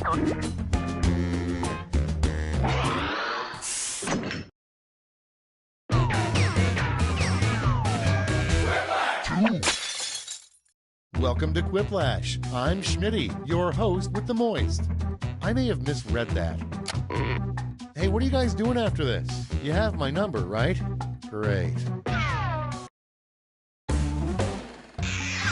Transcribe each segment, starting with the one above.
Welcome to Quiplash. I'm Schmitty, your host with the moist. I may have misread that. Hey, what are you guys doing after this? You have my number, right? Great.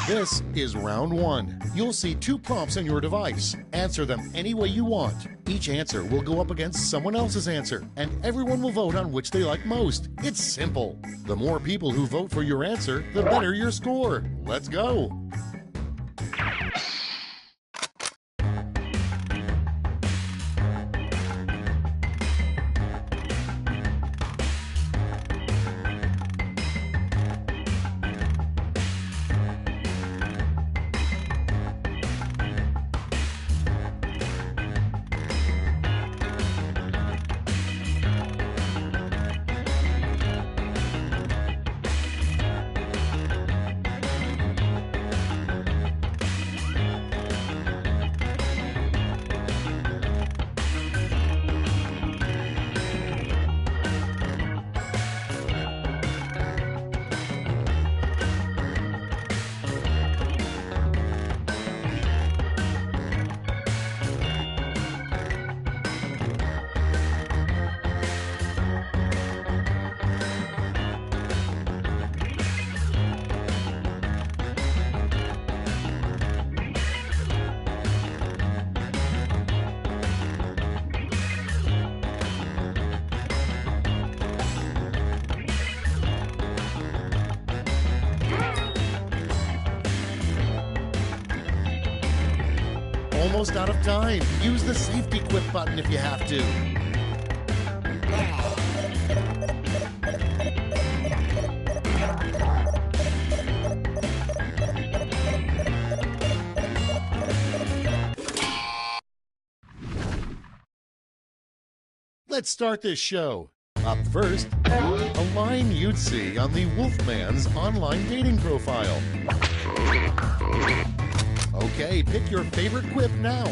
This is round one. You'll see 2 prompts on your device. Answer them any way you want. Each answer will go up against someone else's answer, and everyone will vote on which they like most. It's simple. The more people who vote for your answer, the better your score. Let's go. Almost out of time. Use the safety quit button if you have to. Let's start this show. Up first, a line you'd see on the Wolfman's online dating profile. Okay, pick your favorite quip now.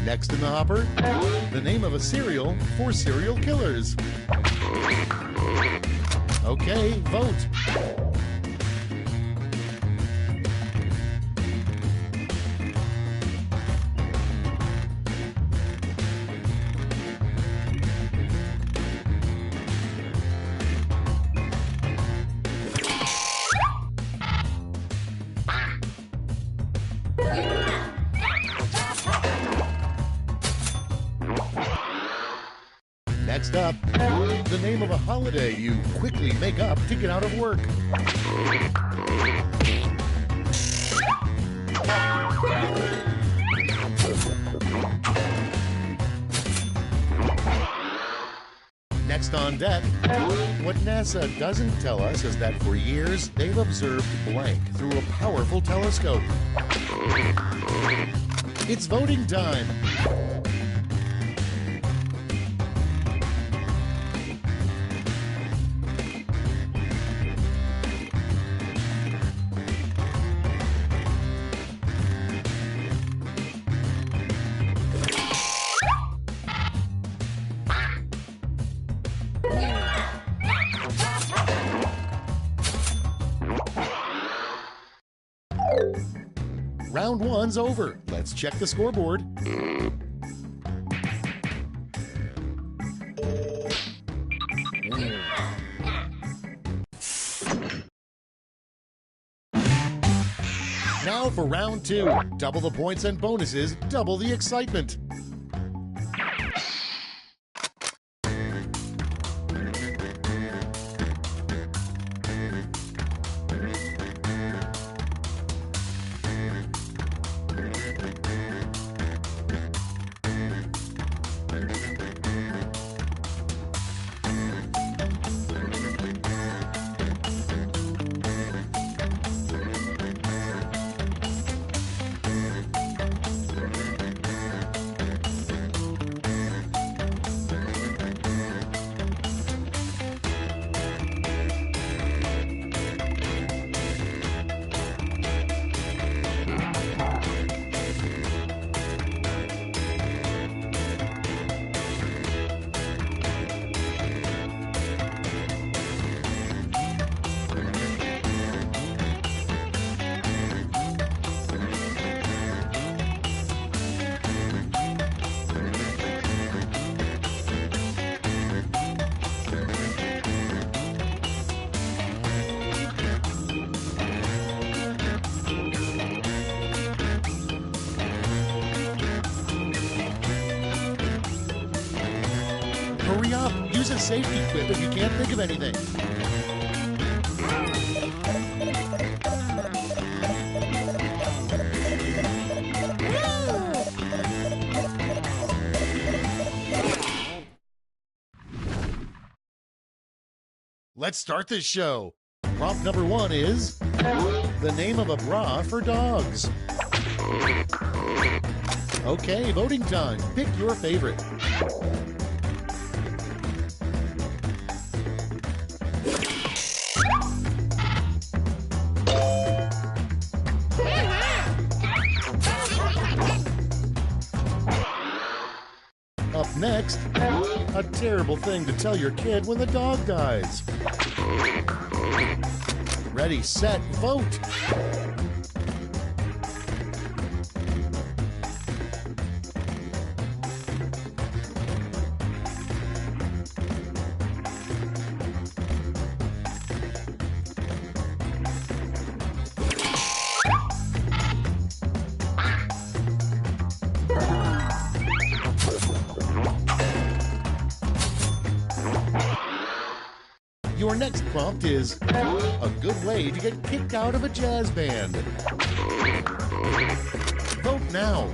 Next in the hopper, the name of a cereal for serial killers. Okay, vote. Next up, the name of a holiday you quickly make up to get out of work. Next on deck, what NASA doesn't tell us is that for years they've observed blank through a powerful telescope. It's voting time. Round one's over. Let's check the scoreboard. Now for round two. Double the points and bonuses, double the excitement. safety quip if you can't think of anything. Let's start this show. Prompt number 1 is the name of a bra for dogs. Okay, voting time. Pick your favorite. Up next, a terrible thing to tell your kid when the dog dies. Ready, set, vote. Your next prompt is a good way to get kicked out of a jazz band. Vote now.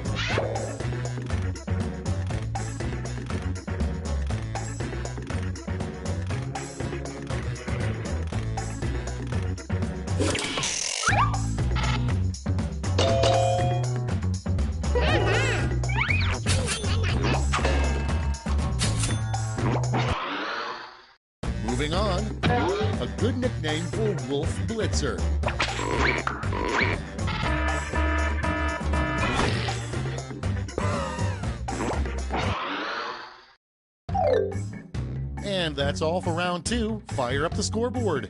Moving on, a good nickname for Wolf Blitzer. And that's all for round 2. Fire up the scoreboard.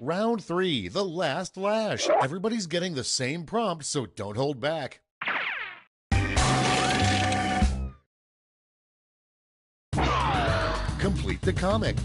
Round 3, the last lash. Everybody's getting the same prompt, so don't hold back. Complete the comic.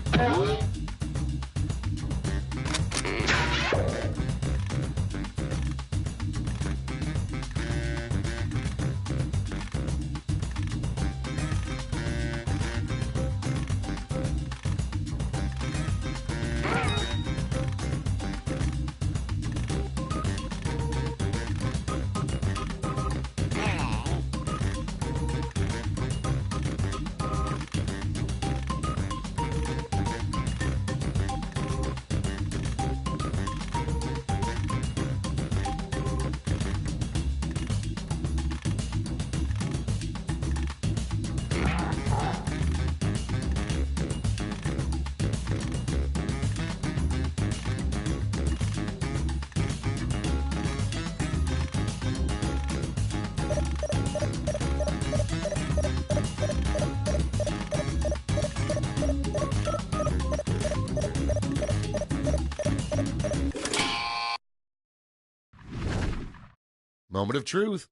Moment of truth.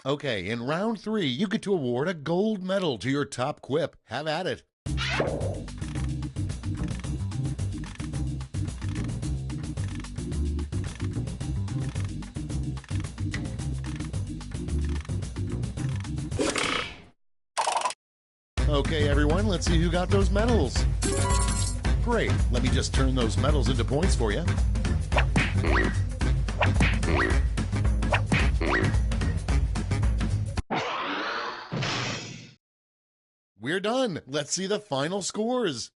Okay, in round 3, you get to award a gold medal to your top quip. Have at it. Okay, everyone, let's see who got those medals. Great, let me just turn those medals into points for you. We're done. Let's see the final scores.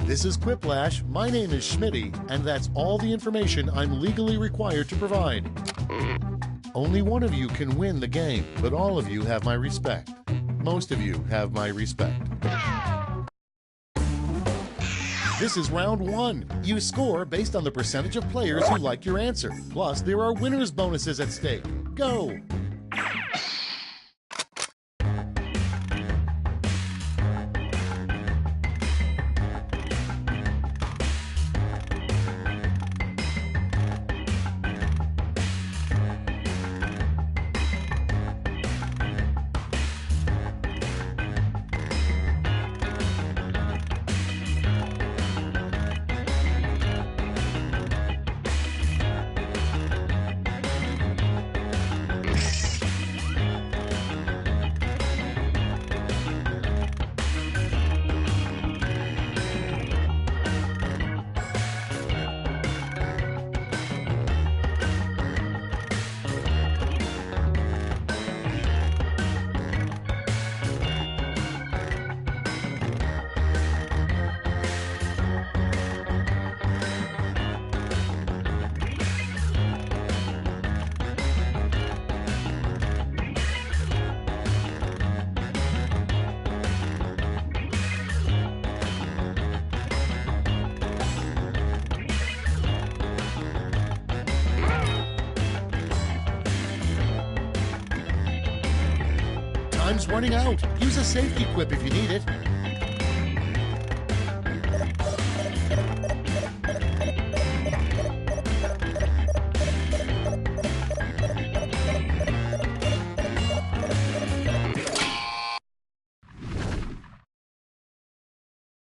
This is Quiplash, my name is Schmitty, and that's all the information I'm legally required to provide. Only one of you can win the game, but all of you have my respect. Most of you have my respect. This is round 1. You score based on the percentage of players who like your answer. Plus, there are winners' bonuses at stake. Go! Time's running out. Use a safety quip if you need it.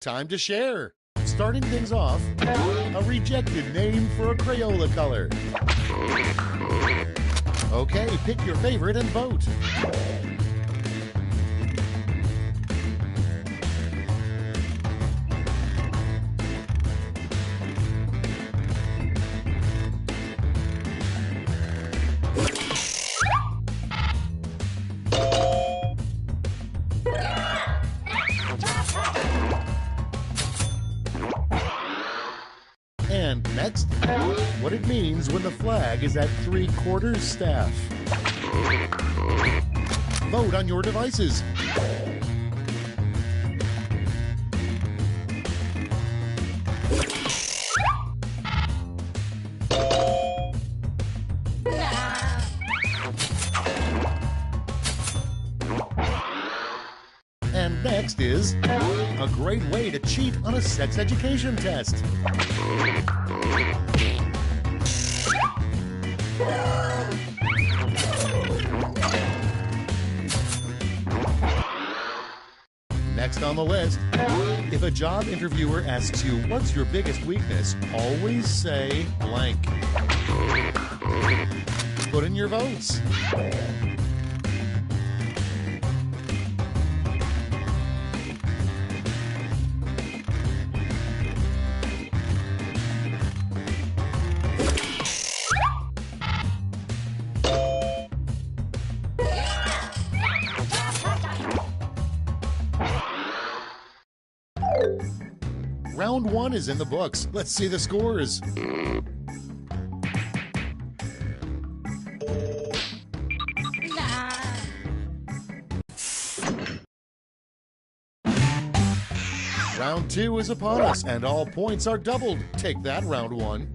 Time to share. Starting things off, a rejected name for a Crayola color. Okay, pick your favorite and vote. And next, what it means when the flag is at 3/4 staff. Vote on your devices. And next is a great way to cheat on a sex education test. Next on the list, if a job interviewer asks you, what's your biggest weakness, always say blank. Put in your votes. Round 1 is in the books. Let's see the scores. Round 2 is upon us, and all points are doubled. Take that, round 1.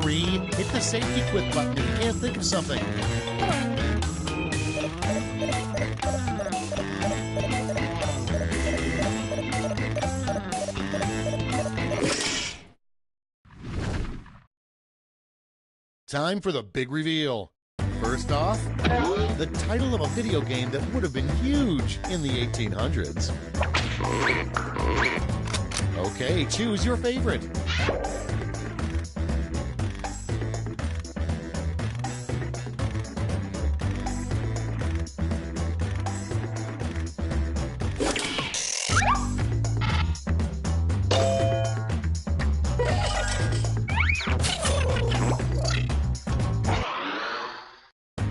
3, hit the safety quit button if you can't think of something. Time for the big reveal. First off, the title of a video game that would have been huge in the 1800s. Okay, choose your favorite.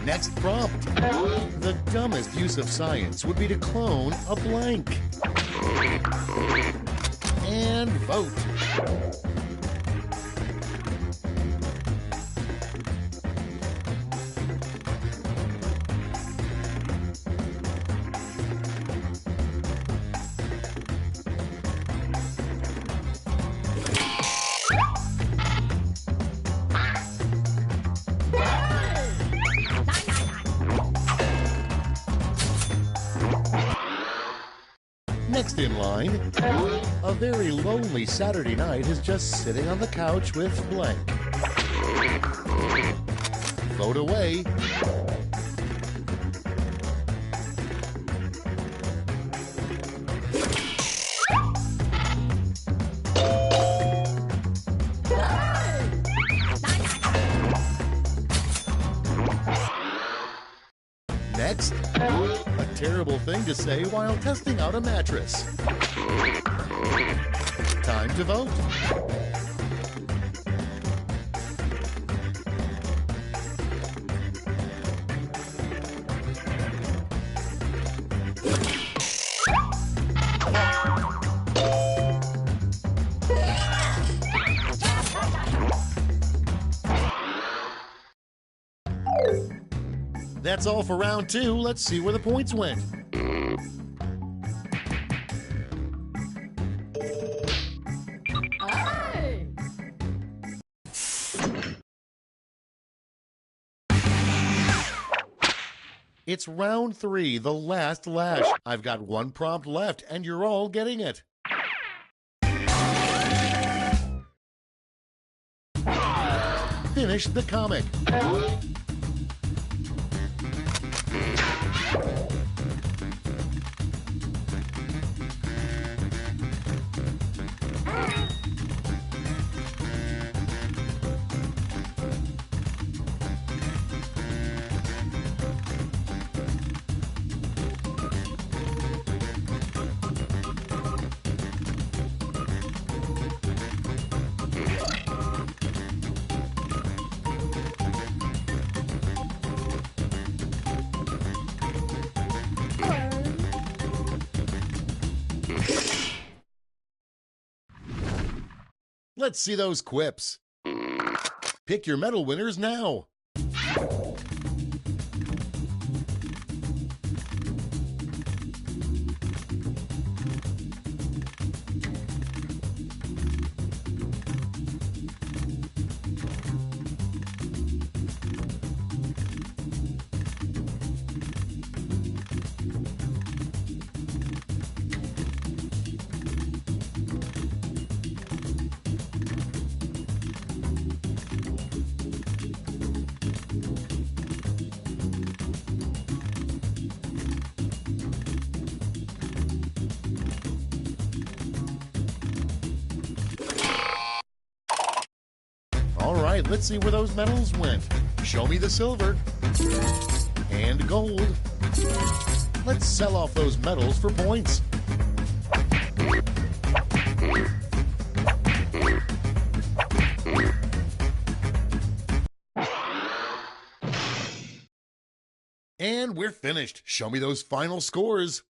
Next prompt. The dumbest use of science would be to clone a blank. And vote. Next in line, a very lonely Saturday night is just sitting on the couch with blank. Vote away. Next, a terrible thing to say while testing out a mattress. Time to vote. That's all for round 2. Let's see where the points went. It's round 3, the last lash. I've got one prompt left, and you're all getting it. Finish the comic. Let's see those quips. Pick your medal winners now. All right, let's see where those medals went. Show me the silver and gold. Let's sell off those medals for points. And we're finished. Show me those final scores.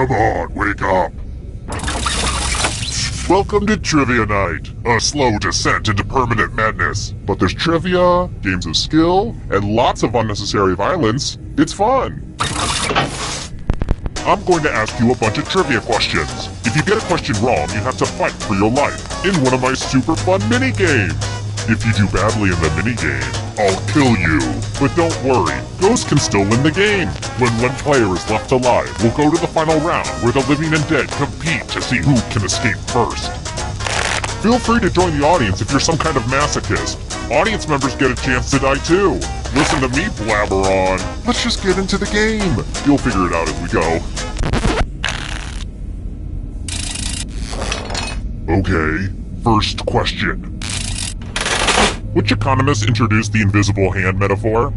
Come on, wake up. Welcome to Trivia Night, a slow descent into permanent madness. But there's trivia, games of skill, and lots of unnecessary violence. It's fun. I'm going to ask you a bunch of trivia questions. If you get a question wrong, you have to fight for your life in one of my super fun mini-games. If you do badly in the mini-game, I'll kill you. But don't worry, ghosts can still win the game. When one player is left alive, we'll go to the final round where the living and dead compete to see who can escape first. Feel free to join the audience if you're some kind of masochist. Audience members get a chance to die too. Listen to me blabber on. Let's just get into the game. You'll figure it out as we go. Okay, first question. Which economist introduced the invisible hand metaphor?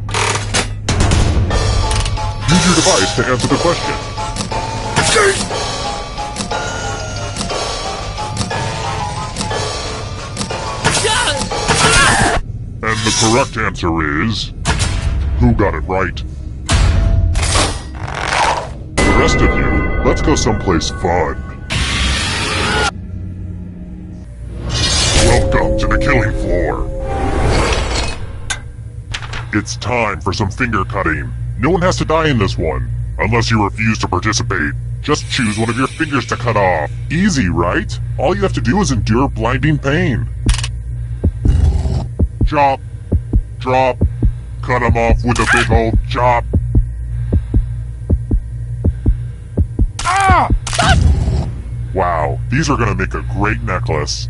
Use your device to answer the question. And the correct answer is... Who got it right? The rest of you, let's go someplace fun. Welcome to the killing floor. It's time for some finger cutting. No one has to die in this one, unless you refuse to participate. Just choose one of your fingers to cut off. Easy, right? All you have to do is endure blinding pain. Chop. Drop. Cut them off with a big old chop. Ah! Wow, these are gonna make a great necklace.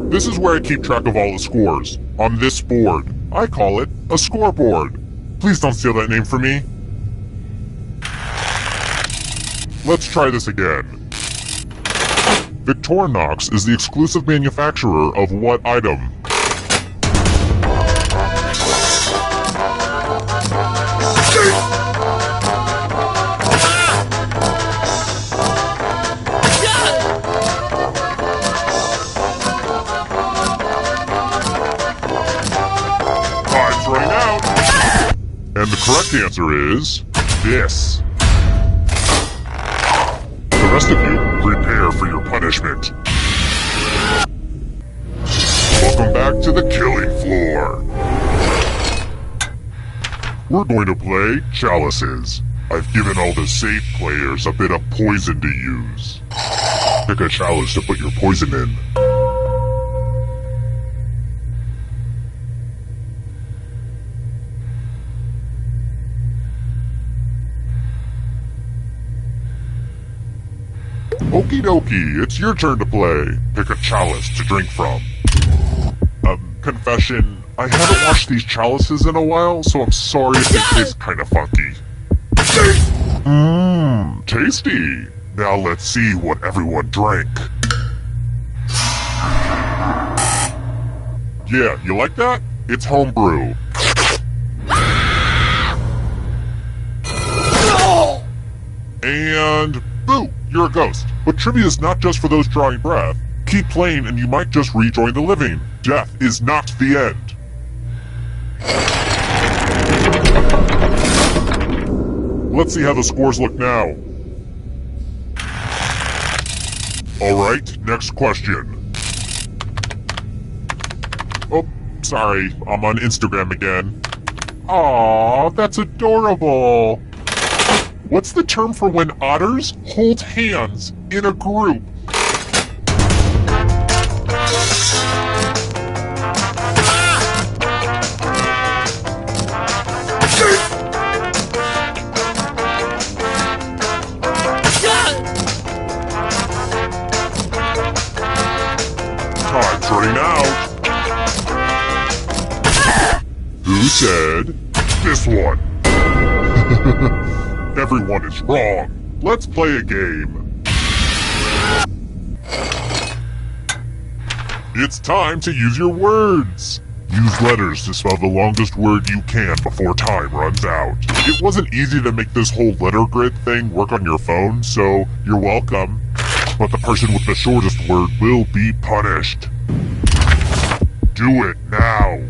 This is where I keep track of all the scores. On this board. I call it a scoreboard. Please don't steal that name from me. Let's try this again. Victorinox is the exclusive manufacturer of what item? Time's running out. And the correct answer is this. The rest of you, prepare for your punishment. Welcome back to the killing floor. We're going to play Chalices. I've given all the safe players a bit of poison to use. Pick a chalice to put your poison in. Okie dokie, it's your turn to play. Pick a chalice to drink from. Confession, I haven't washed these chalices in a while, so I'm sorry if they taste kinda funky. Mmm, tasty. Now let's see what everyone drank. Yeah, you like that? It's homebrew. And boo, you're a ghost. But trivia is not just for those drawing breath. Keep playing and you might just rejoin the living. Death is not the end. Let's see how the scores look now. Alright, next question. Oh, sorry, I'm on Instagram again. Aww, that's adorable. What's the term for when otters hold hands in a group? Time's running out. Who said this one? Everyone is wrong. Let's play a game. It's time to use your words. Use letters to spell the longest word you can before time runs out. It wasn't easy to make this whole letter grid thing work on your phone, so you're welcome. But the person with the shortest word will be punished. Do it now.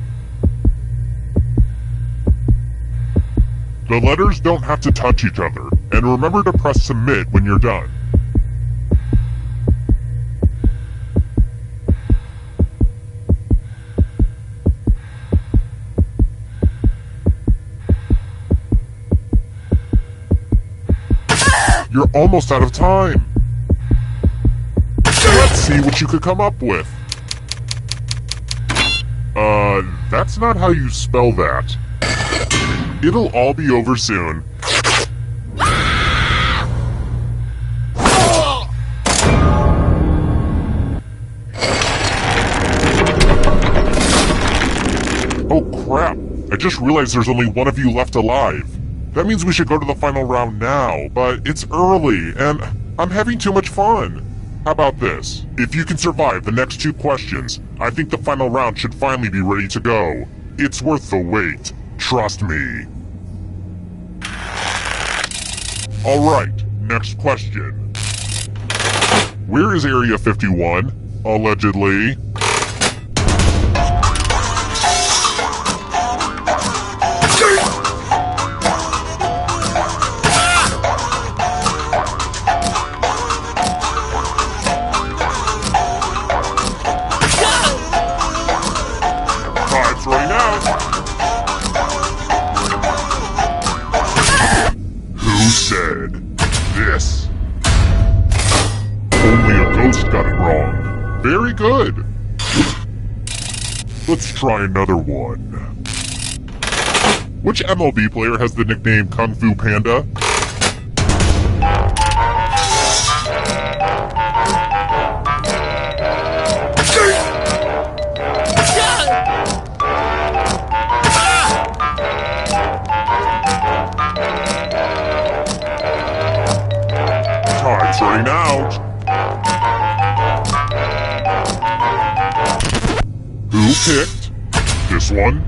The letters don't have to touch each other, and remember to press submit when you're done. You're almost out of time. Let's see what you could come up with. That's not how you spell that. It'll all be over soon. Oh crap, I just realized there's only one of you left alive. That means we should go to the final round now, but it's early, and I'm having too much fun. How about this? If you can survive the next 2 questions, I think the final round should finally be ready to go. It's worth the wait. Trust me. Alright, next question. Where is Area 51? Allegedly. Time's running out. Who said this? Only a ghost got it wrong. Very good. Let's try another one. Which MLB player has the nickname Kung Fu Panda? Time's running out. Who picked this one?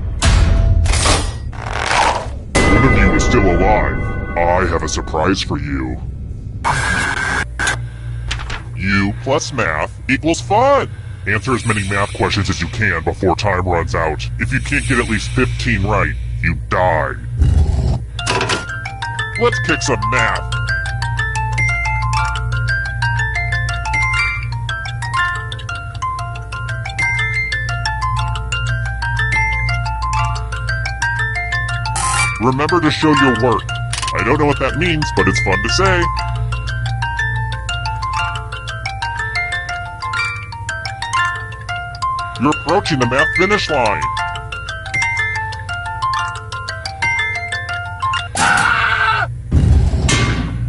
One of you is still alive. I have a surprise for you. U plus math equals fun. Answer as many math questions as you can before time runs out. If you can't get at least 15 right, you die. Let's kick some math. Remember to show your work. I don't know what that means, but it's fun to say. You're approaching the math finish line.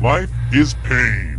Life is pain.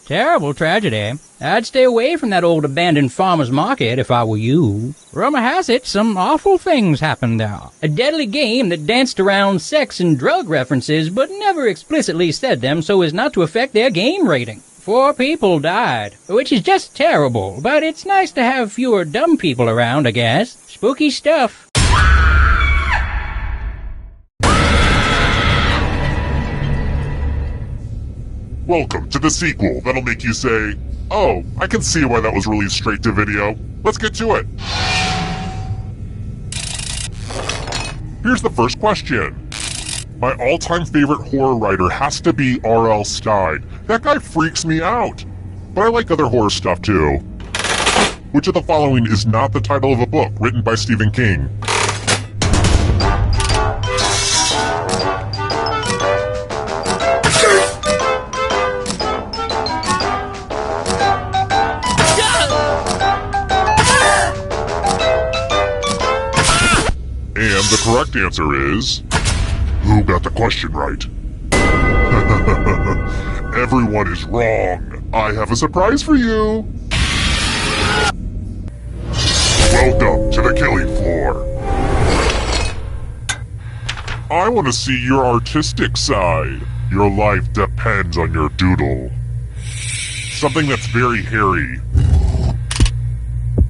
Terrible tragedy. I'd stay away from that old abandoned farmer's market if I were you. Rumor has it some awful things happened there. A deadly game that danced around sex and drug references but never explicitly said them so as not to affect their game rating. 4 people died, which is just terrible, but it's nice to have fewer dumb people around, I guess. Spooky stuff. Welcome to the sequel that'll make you say, oh, I can see why that was released straight to video. Let's get to it. Here's the first question. My all-time favorite horror writer has to be R.L. Stine. That guy freaks me out. But I like other horror stuff too. Which of the following is not the title of a book written by Stephen King? And the correct answer is... Who got the question right? Everyone is wrong. I have a surprise for you. Welcome to the killing floor. I want to see your artistic side. Your life depends on your doodle. Something that's very hairy.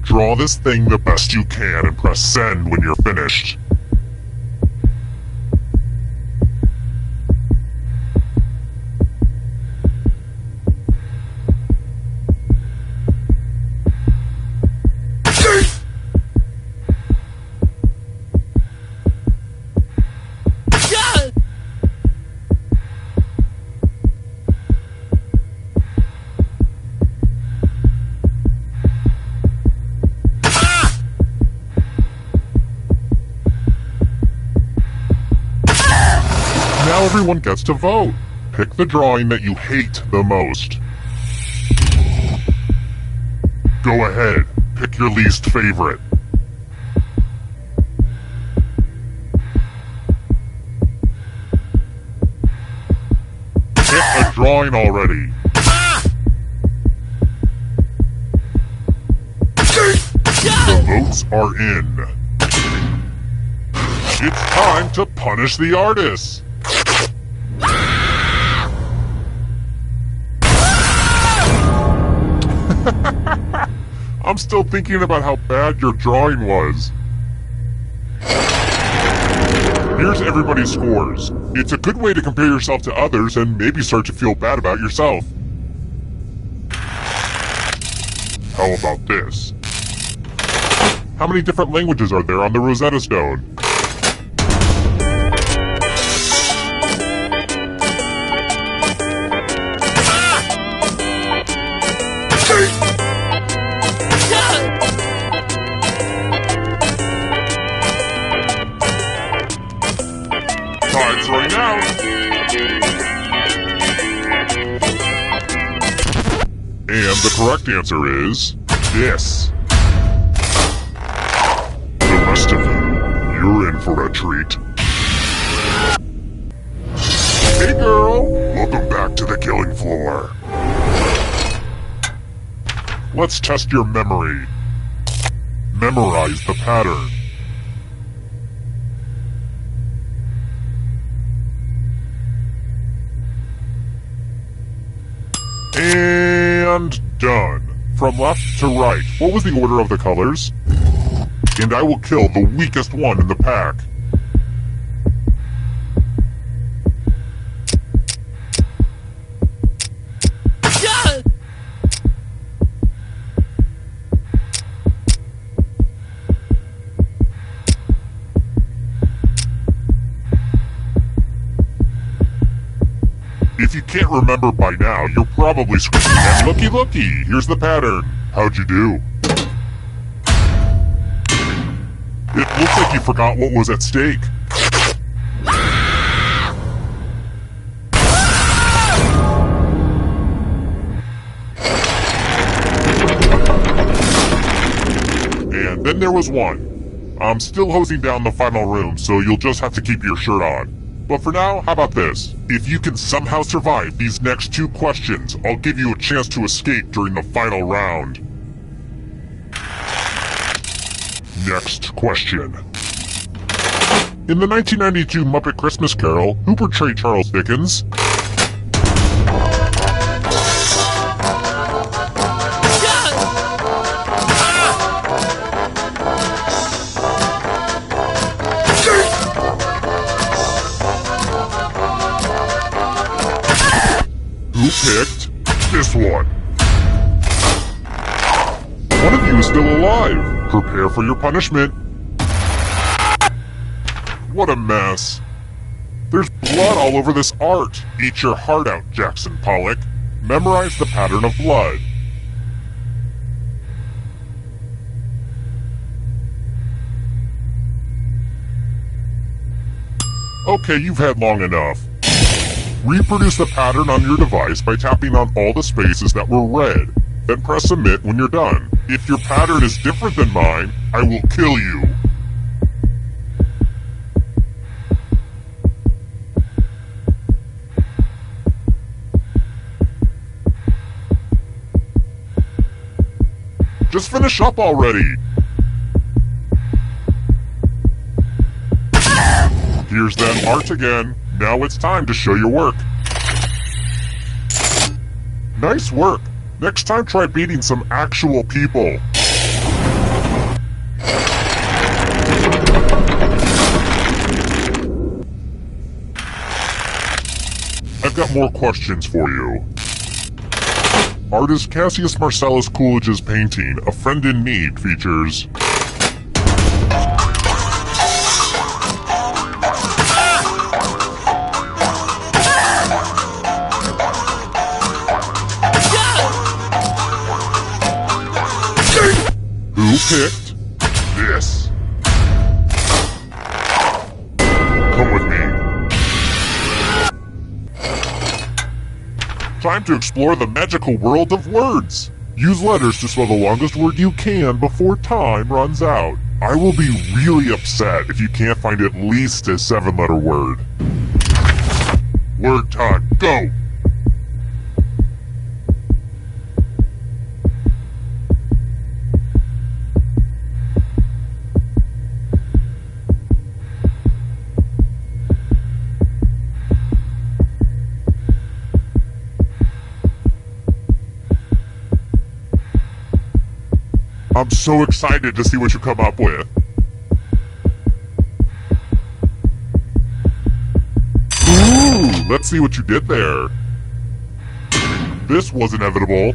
Draw this thing the best you can and press send when you're finished. everyone gets to vote. Pick the drawing that you hate the most. Go ahead, pick your least favorite. Pick a drawing already. The votes are in. It's time to punish the artists. I'm still thinking about how bad your drawing was. Here's everybody's scores. It's a good way to compare yourself to others and maybe start to feel bad about yourself. How about this? How many different languages are there on the Rosetta Stone? Time's running out. And the correct answer is this. The rest of you, you're in for a treat. Hey girl, welcome back to the killing floor. Let's test your memory. Memorize the pattern. And done. From left to right, what was the order of the colors? And I will kill the weakest one in the pack. If you can't remember by now, you're probably screaming, and looky looky, here's the pattern. How'd you do? It looks like you forgot what was at stake. And then there was one. I'm still hosing down the final room, so you'll just have to keep your shirt on. But for now, how about this? If you can somehow survive these next 2 questions, I'll give you a chance to escape during the final round. Next question. In the 1992 Muppet Christmas Carol, who portrayed Charles Dickens? Who picked this one? One of you is still alive. Prepare for your punishment. What a mess. There's blood all over this art. Eat your heart out, Jackson Pollock. Memorize the pattern of blood. Okay, you've had long enough. Reproduce the pattern on your device by tapping on all the spaces that were red. Then press submit when you're done. If your pattern is different than mine, I will kill you. Just finish up already. Here's that art again. Now it's time to show your work. Nice work. Next time try beating some actual people. I've got more questions for you. Artist Cassius Marcellus Coolidge's painting, A Friend in Need, features... Who picked this? Come with me. time to explore the magical world of words. Use letters to spell the longest word you can before time runs out. I will be really upset if you can't find at least a 7-letter word. Word time, go! I'm so excited to see what you come up with. Ooh, let's see what you did there. This was inevitable.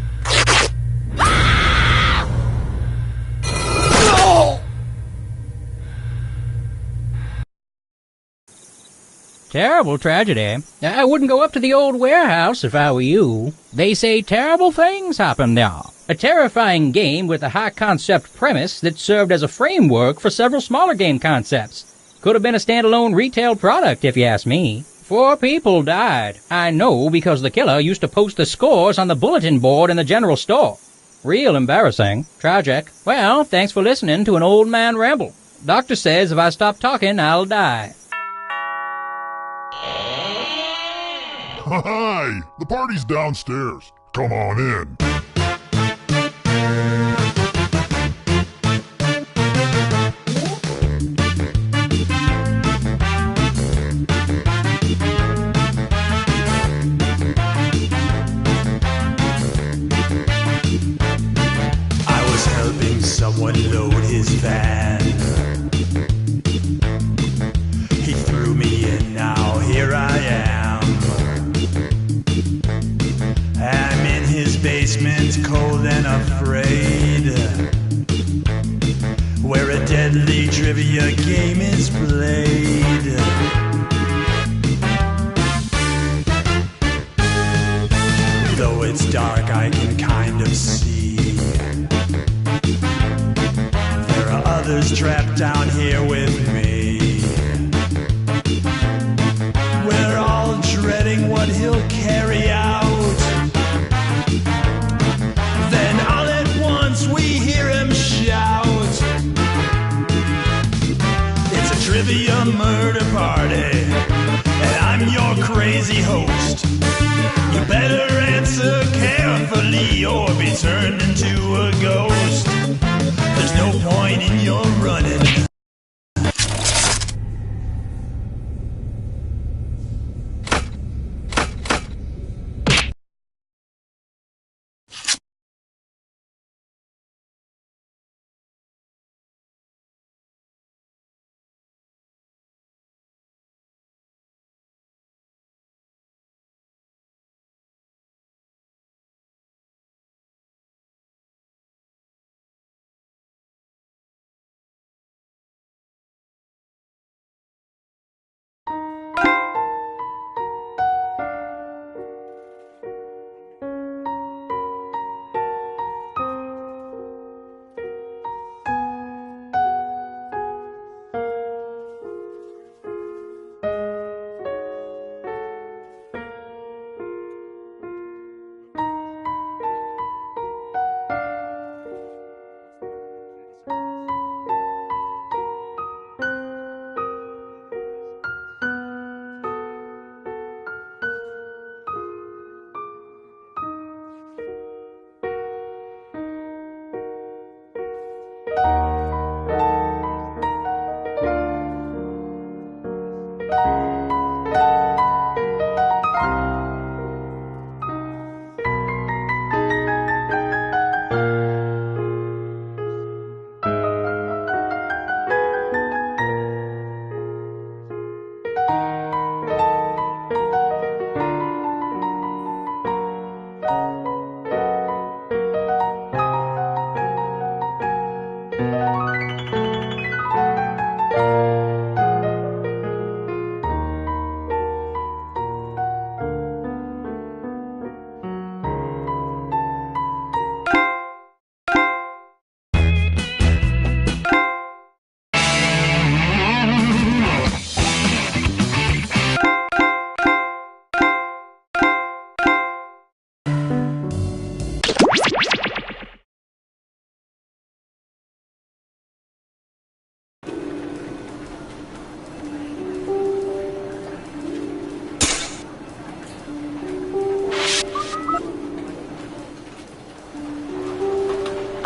Terrible tragedy. I wouldn't go up to the old warehouse if I were you. They say terrible things happen there. A terrifying game with a high-concept premise that served as a framework for several smaller game concepts. Could have been a standalone retail product, if you ask me. 4 people died. I know because the killer used to post the scores on the bulletin board in the general store. Real embarrassing. Tragic. Well, thanks for listening to an old man ramble. Doctor says if I stop talking, I'll die. Hi! The party's downstairs. Come on in. I was helping someone load his van. He threw me in, now here I am. I'm in his basement, cold and afraid, where a deadly trivia game is played. Though it's dark, I can kind of see there are others trapped down here with me. We're all dreading what he'll carry out. Then all at once we hear him shout. It's a trivia murder party, and I'm your crazy host. You better answer carefully or be turned into a ghost. There's no point in your running.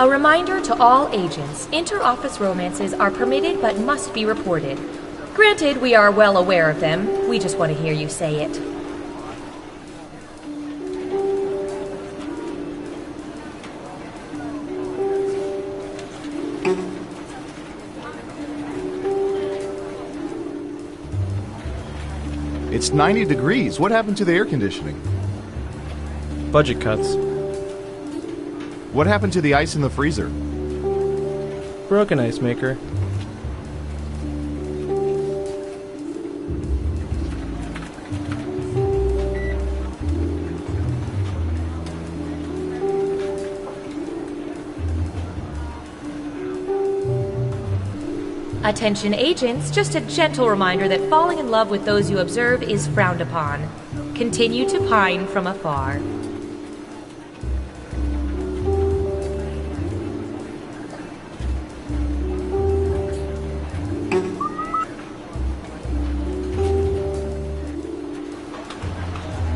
A reminder to all agents, inter-office romances are permitted but must be reported. Granted, we are well aware of them. We just want to hear you say it. It's 90 degrees. What happened to the air conditioning? Budget cuts. What happened to the ice in the freezer? Broken ice maker. Attention agents, just a gentle reminder that falling in love with those you observe is frowned upon. Continue to pine from afar.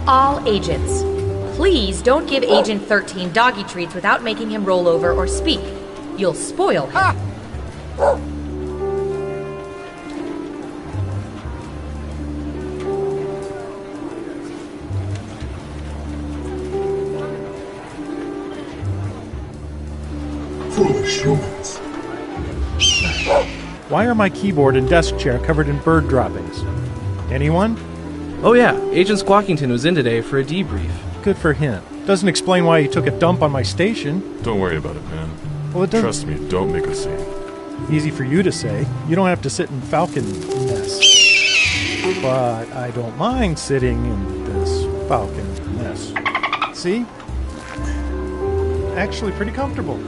All agents, please don't give Agent 13 doggy treats without making him roll over or speak. You'll spoil him. Foolish humans. Why are my keyboard and desk chair covered in bird droppings? Anyone? Oh yeah, Agent Squawkington was in today for a debrief. Good for him. Doesn't explain why he took a dump on my station. Don't worry about it, man. Well, it doesn't. Trust me, don't make a scene. Easy for you to say. You don't have to sit in Falcon mess. But I don't mind sitting in this Falcon mess. See? Actually pretty comfortable.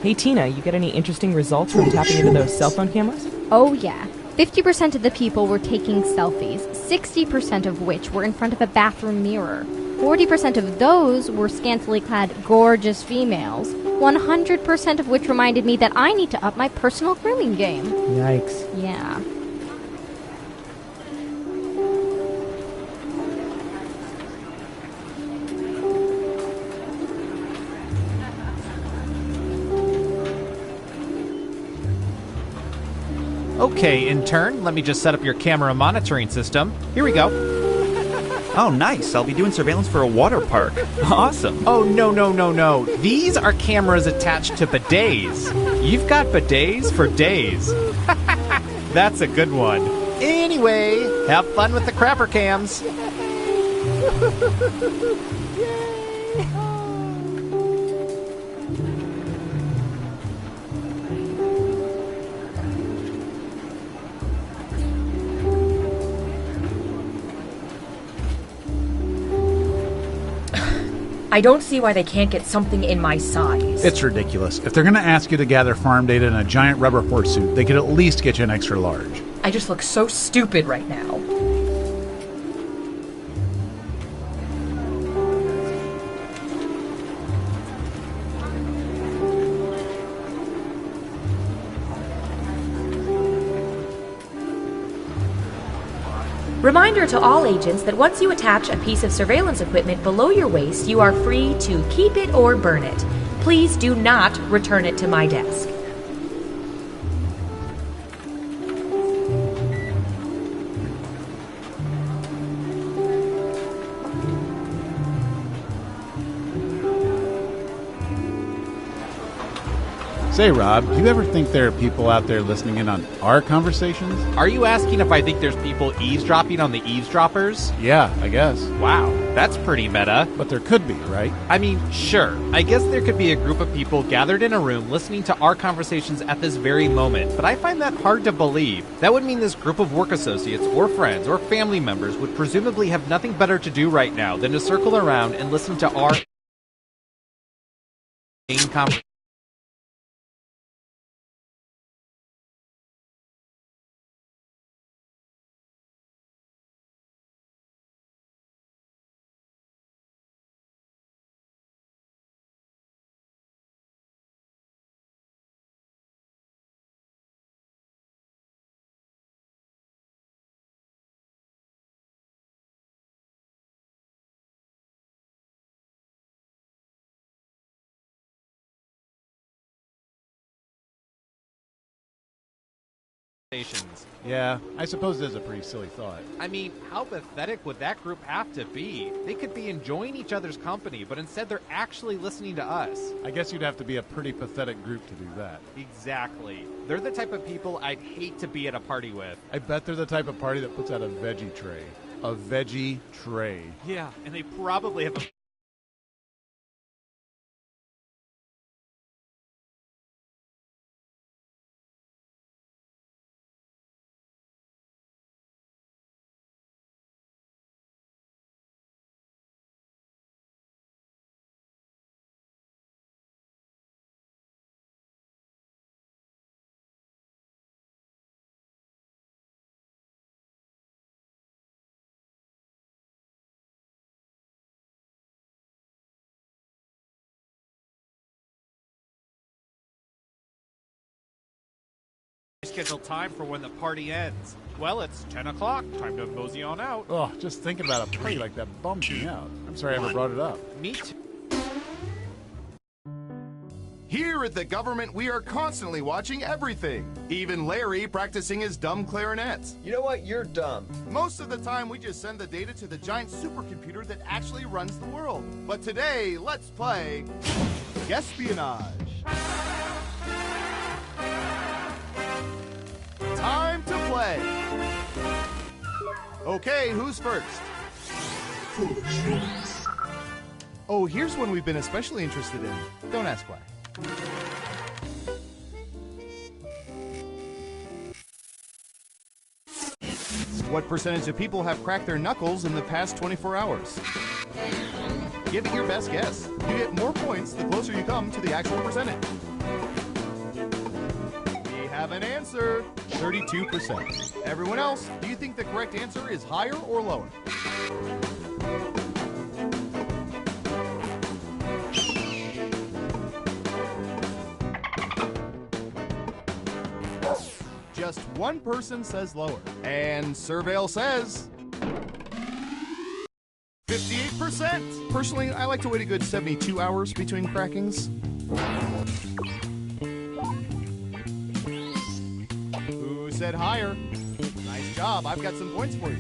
Hey Tina, you get any interesting results from tapping into those cell phone cameras? Oh yeah. 50% of the people were taking selfies, 60% of which were in front of a bathroom mirror. 40% of those were scantily clad, gorgeous females. 100% of which reminded me that I need to up my personal grooming game. Yikes. Yeah. Okay, intern, let me just set up your camera monitoring system. Here we go. Oh, nice. I'll be doing surveillance for a water park. Awesome. Oh, no. These are cameras attached to bidets. You've got bidets for days. That's a good one. Anyway, have fun with the crapper cams. I don't see why they can't get something in my size. It's ridiculous. If they're going to ask you to gather farm data in a giant rubber horse suit, they could at least get you an extra large. I just look so stupid right now. Reminder to all agents that once you attach a piece of surveillance equipment below your waist, you are free to keep it or burn it. Please do not return it to my desk. Say, Rob, do you ever think there are people out there listening in on our conversations? Are you asking if I think there's people eavesdropping on the eavesdroppers? Yeah, I guess. Wow, that's pretty meta. But there could be, right? I mean, sure. I guess there could be a group of people gathered in a room listening to our conversations at this very moment, but I find that hard to believe. That would mean this group of work associates or friends or family members would presumably have nothing better to do right now than to circle around and listen to our conversation. Stations. Yeah, I suppose it is a pretty silly thought. I mean, how pathetic would that group have to be? They could be enjoying each other's company, but instead they're actually listening to us. I guess you'd have to be a pretty pathetic group to do that. Exactly. They're the type of people I'd hate to be at a party with. I bet they're the type of party that puts out a veggie tray. A veggie tray. Yeah, and they probably have a... scheduled time for when the party ends. Well, it's 10 o'clock. Time to mosey on out. Oh, just thinking about a party like that bums me out. I'm sorry I ever brought it up. Me too. Here at the government, we are constantly watching everything. Even Larry practicing his dumb clarinet. You know what? You're dumb. Most of the time, we just send the data to the giant supercomputer that actually runs the world. But today, let's play Espionage. Time to play. Okay, who's first? Oh, here's one we've been especially interested in. Don't ask why. What percentage of people have cracked their knuckles in the past 24 hours? Give it your best guess. You get more points the closer you come to the actual percentage. We have an answer. 32%. Everyone else, do you think the correct answer is higher or lower? Just one person says lower. And Surveil says 58%. Personally, I like to wait a good 72 hours between crackings. Who said higher? Nice job. I've got some points for you.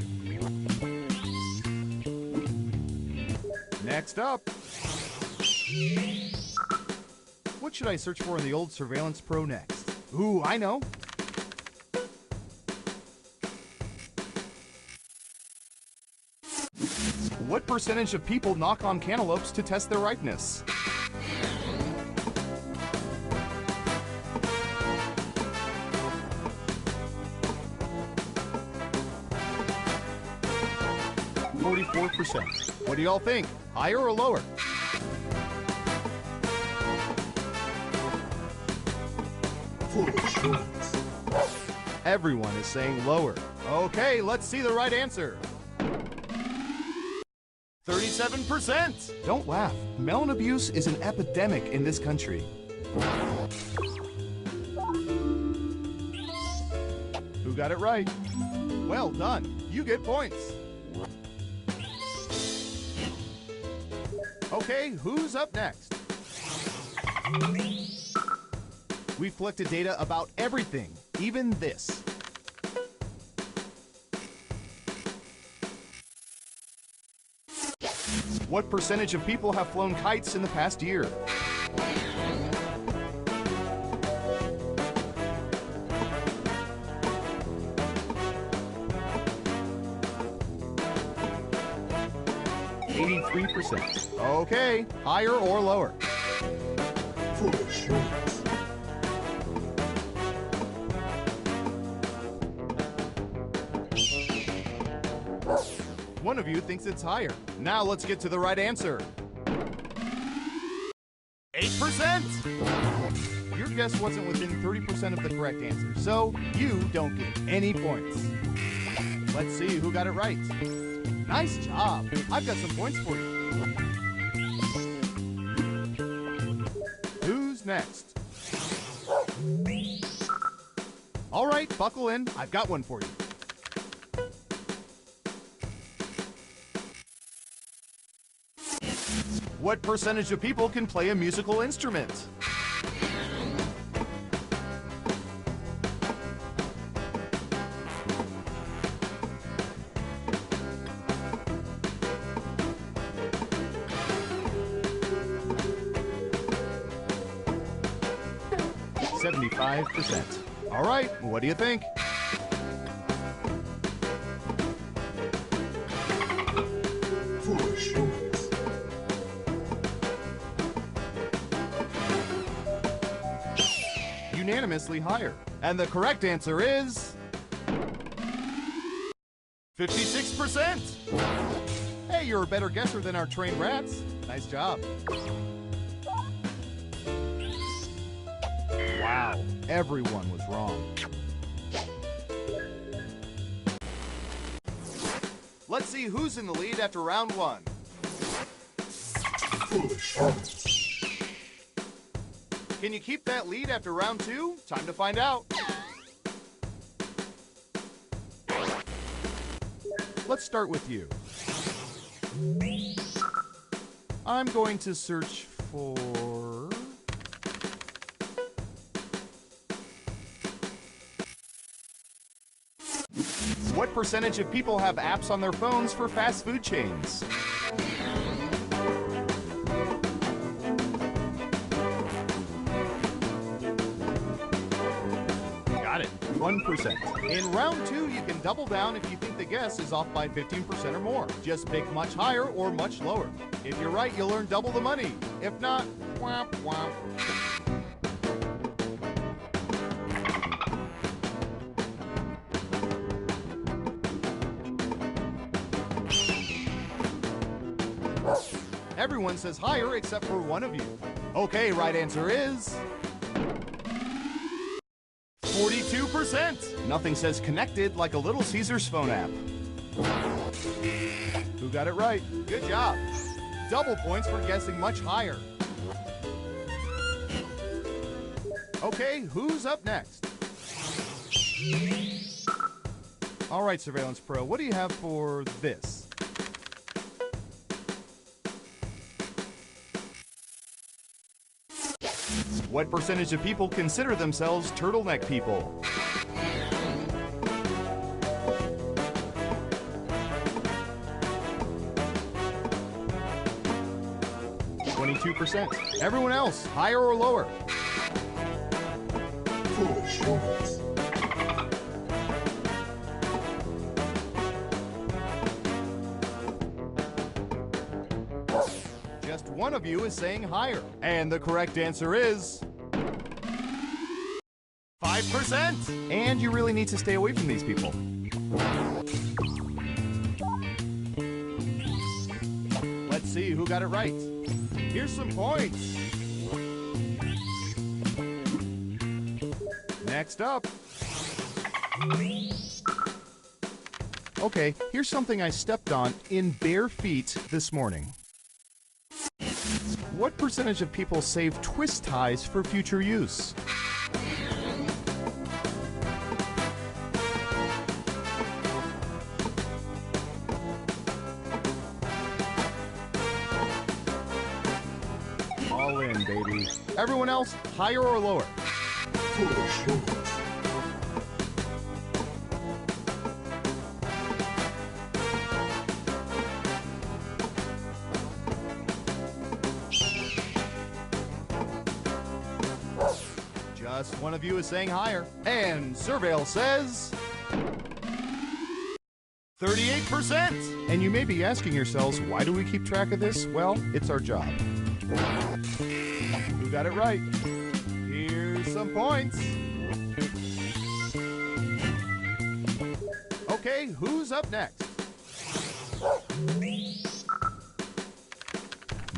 Next up. What should I search for in the old Surveillance Pro next? Ooh, I know. What percentage of people knock on cantaloupes to test their ripeness? %. What do y'all think? Higher or lower? Everyone is saying lower. Okay, let's see the right answer. 37%! Don't laugh. Melon abuse is an epidemic in this country. Who got it right? Well done. You get points. Okay, who's up next? We've collected data about everything, even this. What percentage of people have flown kites in the past year? %. Okay, higher or lower? One of you thinks it's higher. Now let's get to the right answer. 8%! Your guess wasn't within 30% of the correct answer, so you don't get any points. Let's see who got it right. Nice job. I've got some points for you. Who's next? All right, buckle in. I've got one for you. What percentage of people can play a musical instrument? 75%. All right, what do you think? Foolish humans. Unanimously higher. And the correct answer is 56%. Hey, you're a better guesser than our trained rats. Nice job. Wow, everyone was wrong. Let's see who's in the lead after round one. Foolish humans. Can you keep that lead after round two? Time to find out. Let's start with you. I'm going to search for... What percentage of people have apps on their phones for fast food chains? Got it. 1%. In round two, you can double down if you think the guess is off by 15% or more. Just pick much higher or much lower. If you're right, you'll earn double the money. If not, womp womp. Everyone says higher except for one of you. Okay, right answer is 42%. Nothing says connected like a Little Caesars phone app. Who got it right? Good job. Double points for guessing much higher. Okay, who's up next? All right, Surveillance Pro, what do you have for this? What percentage of people consider themselves turtleneck people? %. Everyone else, higher or lower? Foolish humans. Just one of you is saying higher. And the correct answer is 5%. And you really need to stay away from these people. Let's see who got it right. Here's some points. Next up. Okay, here's something I stepped on in bare feet this morning. What percentage of people save twist ties for future use? All in, baby. Everyone else, higher or lower? Foolish humans. Just one of you is saying higher. And Surveil says 38%. And you may be asking yourselves, why do we keep track of this? Well, it's our job. Who got it right? Here's some points. Okay, who's up next?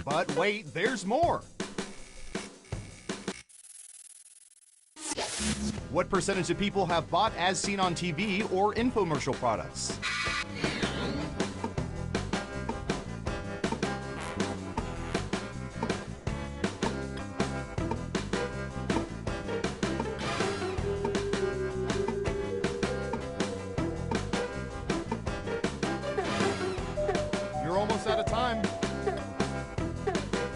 But wait, there's more. What percentage of people have bought as seen on TV or infomercial products? You're almost out of time.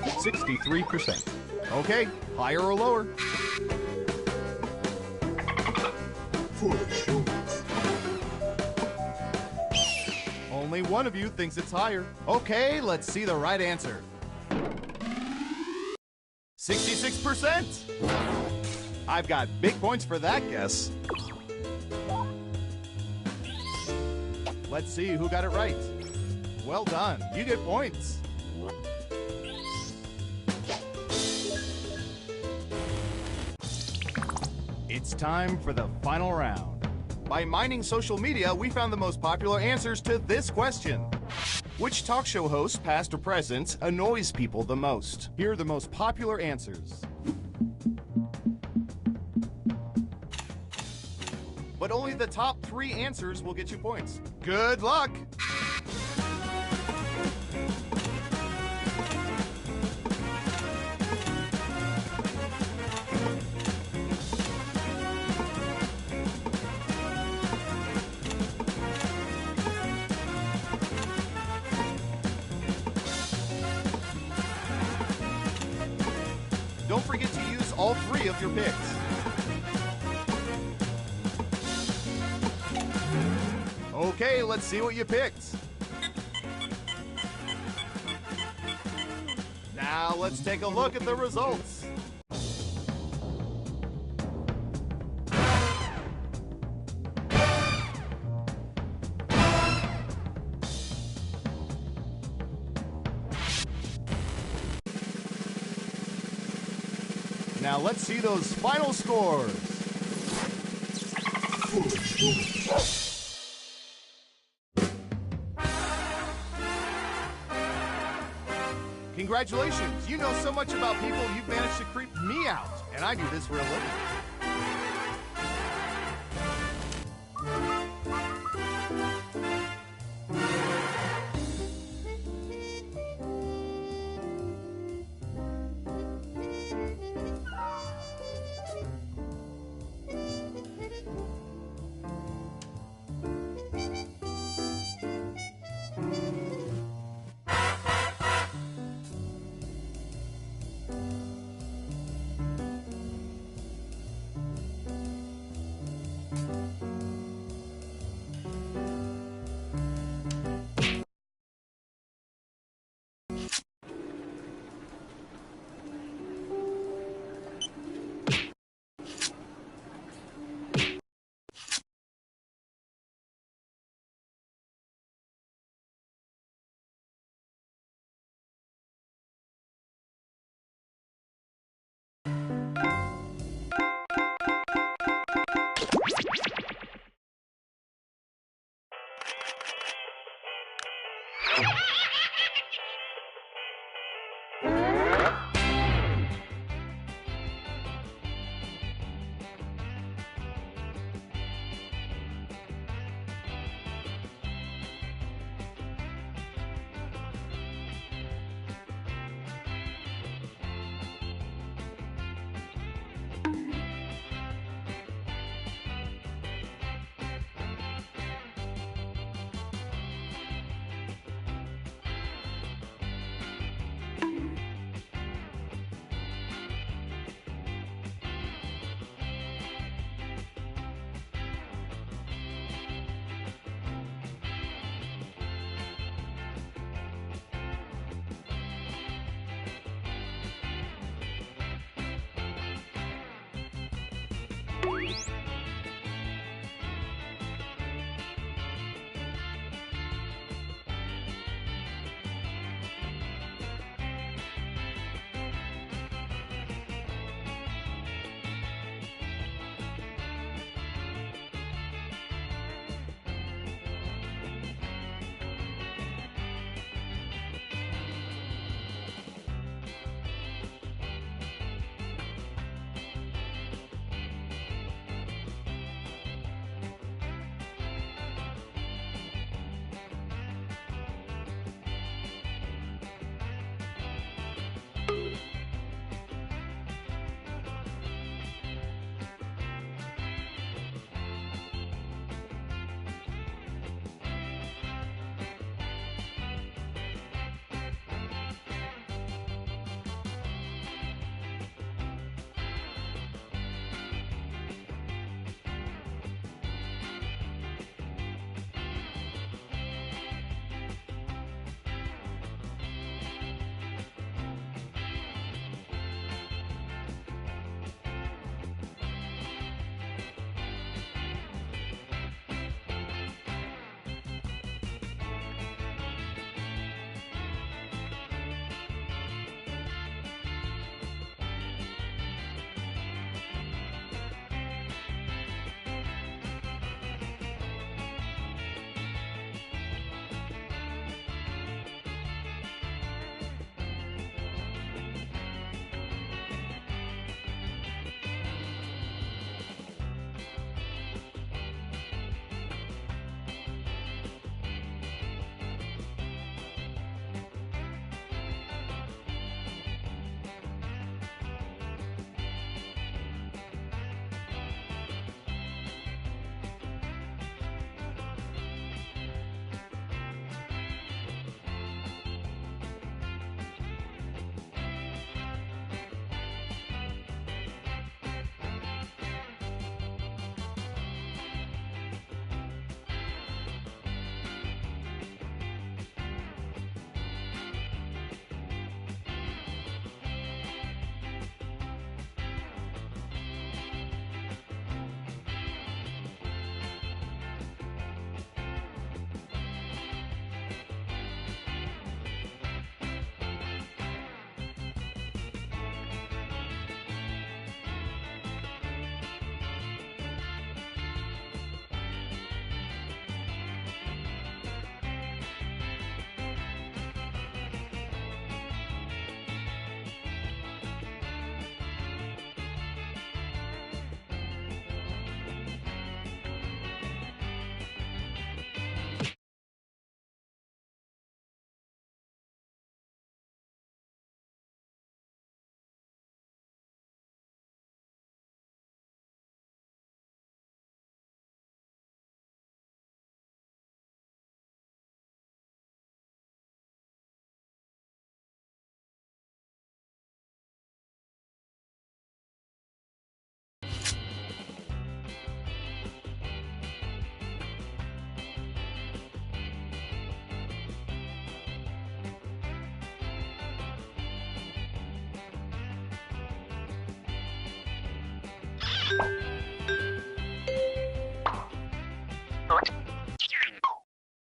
63%. Okay, higher or lower? Foolish humans. Only one of you thinks it's higher. Okay, let's see the right answer. 66%. I've got big points for that guess. Let's see who got it right. Well done. You get points. It's time for the final round. By mining social media, we found the most popular answers to this question. Which talk show host, past or present, annoys people the most? Here are the most popular answers. But only the top 3 answers will get you points. Good luck! Don't forget to use all 3 of your picks. Okay, let's see what you picked. Now let's take a look at the results. Now let's see those final scores. Congratulations! You know so much about people, you've managed to creep me out. And I do this for a living.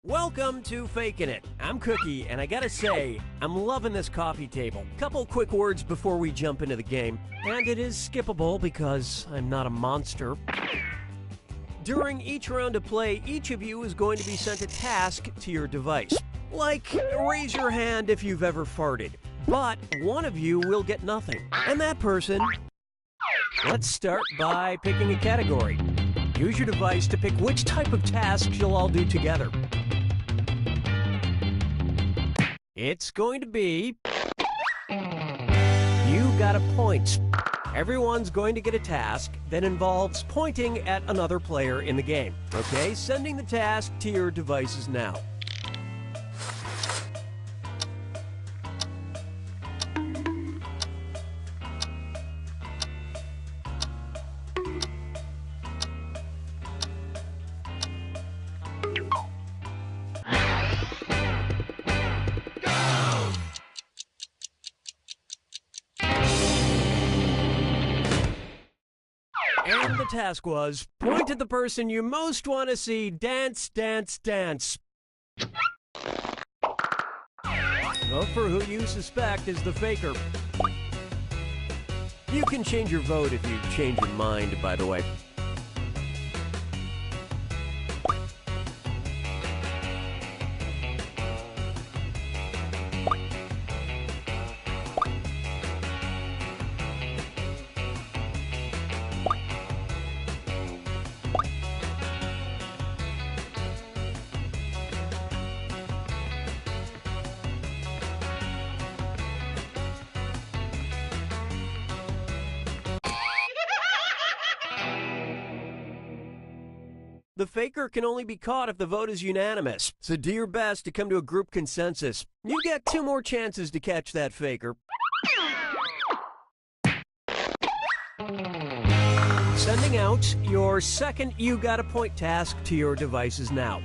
Welcome to Fakin' It. I'm Cookie, and I gotta say, I'm loving this coffee table. Couple quick words before we jump into the game, and it is skippable because I'm not a monster. During each round of play, each of you is going to be sent a task to your device. Like, raise your hand if you've ever farted. But one of you will get nothing. And that person... Let's start by picking a category. Use your device to pick which type of tasks you'll all do together. It's going to be... You got a point. Everyone's going to get a task that involves pointing at another player in the game. Okay, sending the task to your devices now. And the task was, point at the person you most want to see dance, dance, dance. Vote for who you suspect is the faker. You can change your vote if you change your mind, by the way. The faker can only be caught if the vote is unanimous, so do your best to come to a group consensus. You get 2 more chances to catch that faker. Sending out your second You Got a Point task to your devices now.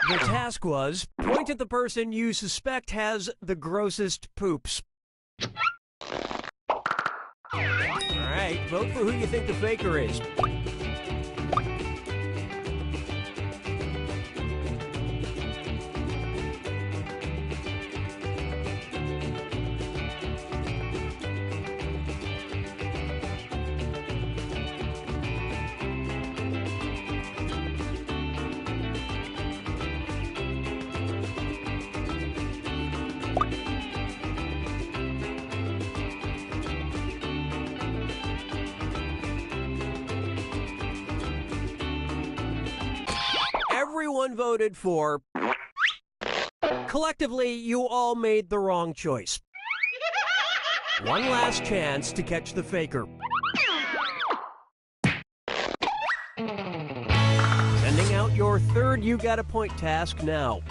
The task was, point at the person you suspect has the grossest poops. Alright, vote for who you think the faker is. Everyone voted for... Collectively, you all made the wrong choice. One last chance to catch the faker. Sending out your third You Got a Point task now.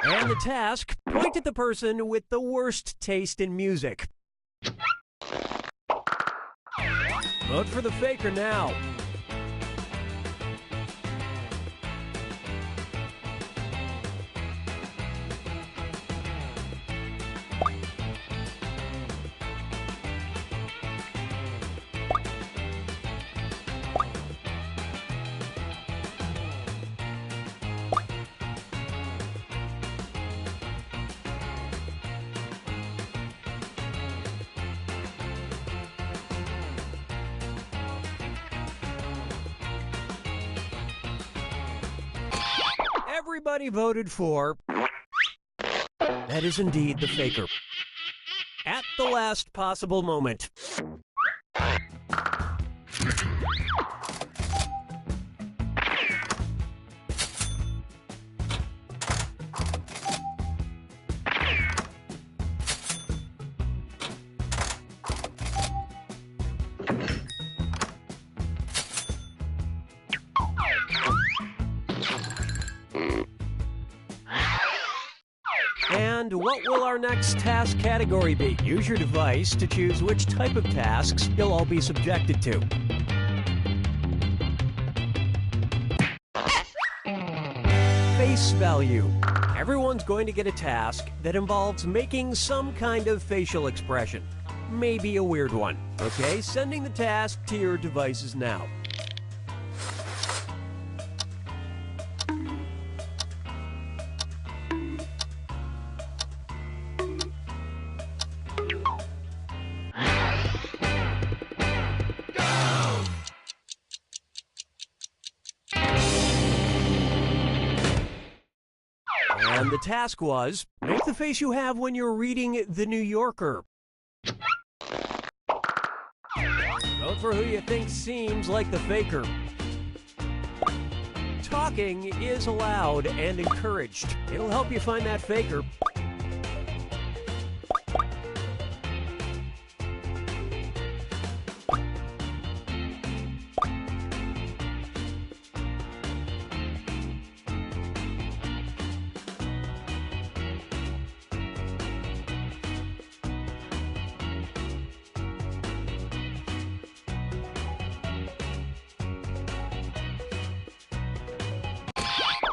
And the task, point at the person with the worst taste in music. Vote for the faker now. Everybody voted for... That is indeed the faker. the last possible moment. And what will our next task category be? Use your device to choose which type of tasks you'll all be subjected to. Face value. Everyone's going to get a task that involves making some kind of facial expression. Maybe a weird one. Okay, sending the task to your devices now. And the task was, make the face you have when you're reading The New Yorker. Vote for who you think seems like the faker. Talking is allowed and encouraged. It'll help you find that faker.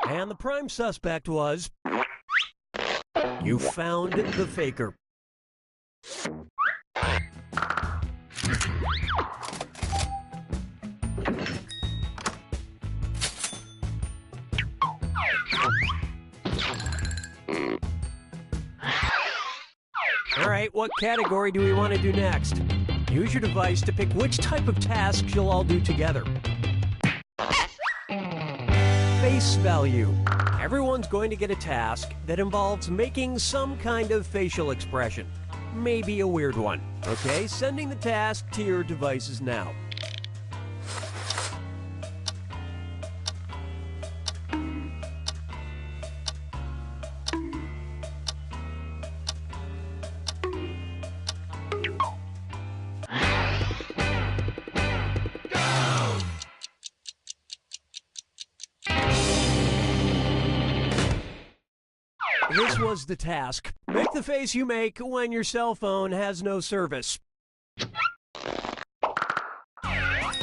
And the prime suspect was, you found the faker. All right, what category do we want to do next? Use your device to pick which type of tasks you'll all do together. Face value. Everyone's going to get a task that involves making some kind of facial expression. Maybe a weird one. Okay, sending the task to your devices now. This was the task. Make the face you make when your cell phone has no service.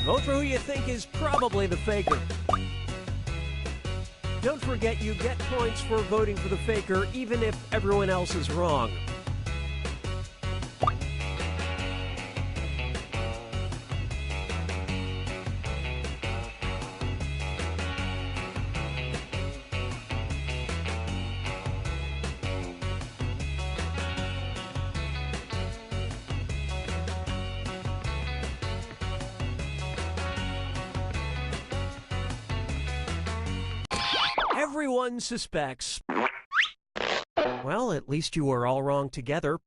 Vote for who you think is probably the faker. Don't forget you get points for voting for the faker even if everyone else is wrong. Everyone suspects. Well, at least you were all wrong together.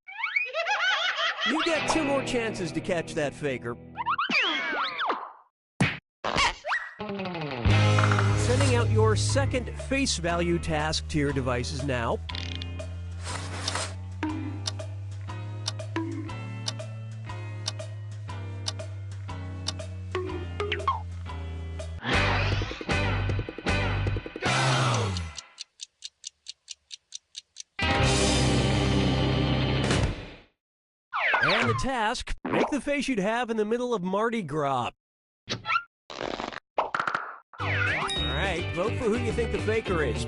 You get 2 more chances to catch that faker. Sending out your second face value task to your devices now. And the task, make the face you'd have in the middle of Mardi Gras. Alright, vote for who you think the faker is.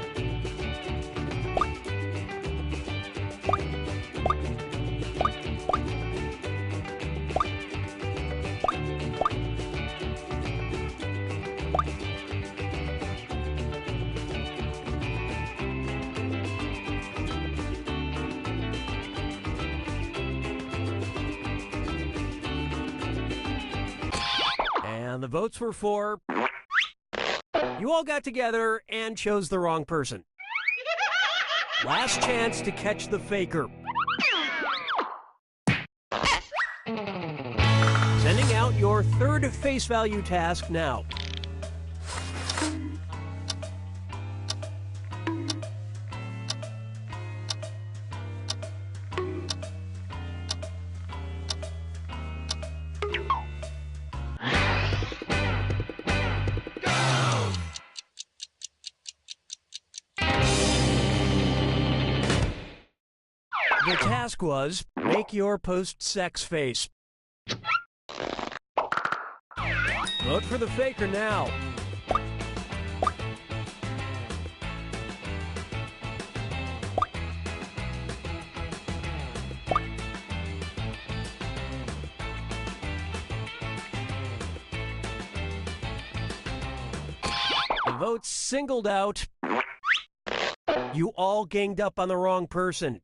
And the votes were for... You all got together and chose the wrong person. Last chance to catch the faker. your third face value task now. The task was, make your post-sex face. Vote for the faker now. The votes singled out. You all ganged up on the wrong person.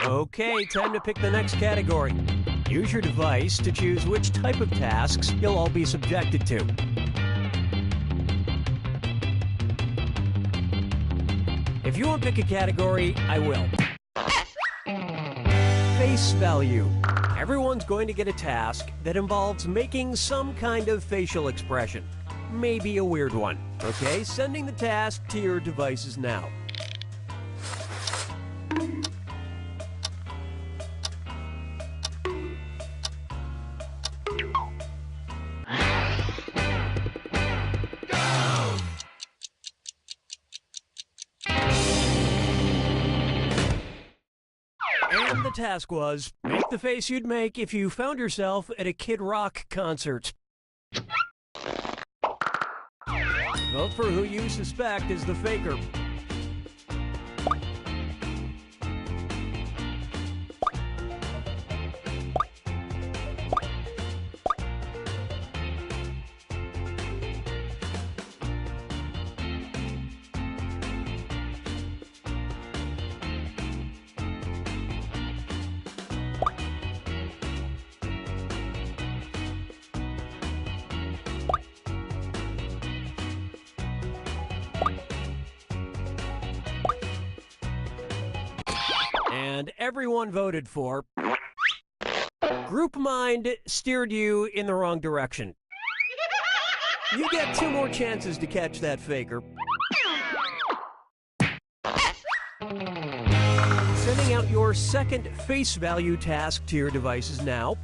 Okay, time to pick the next category. Use your device to choose which type of tasks you'll all be subjected to. If you won't pick a category, I will. Face value. Everyone's going to get a task that involves making some kind of facial expression. Maybe a weird one. Okay, sending the task to your devices now. And the task was, make the face you'd make if you found yourself at a Kid Rock concert. Vote for who you suspect is the faker. And everyone voted for. Group Mind steered you in the wrong direction. You get 2 more chances to catch that faker. Sending out your second face value task to your devices now.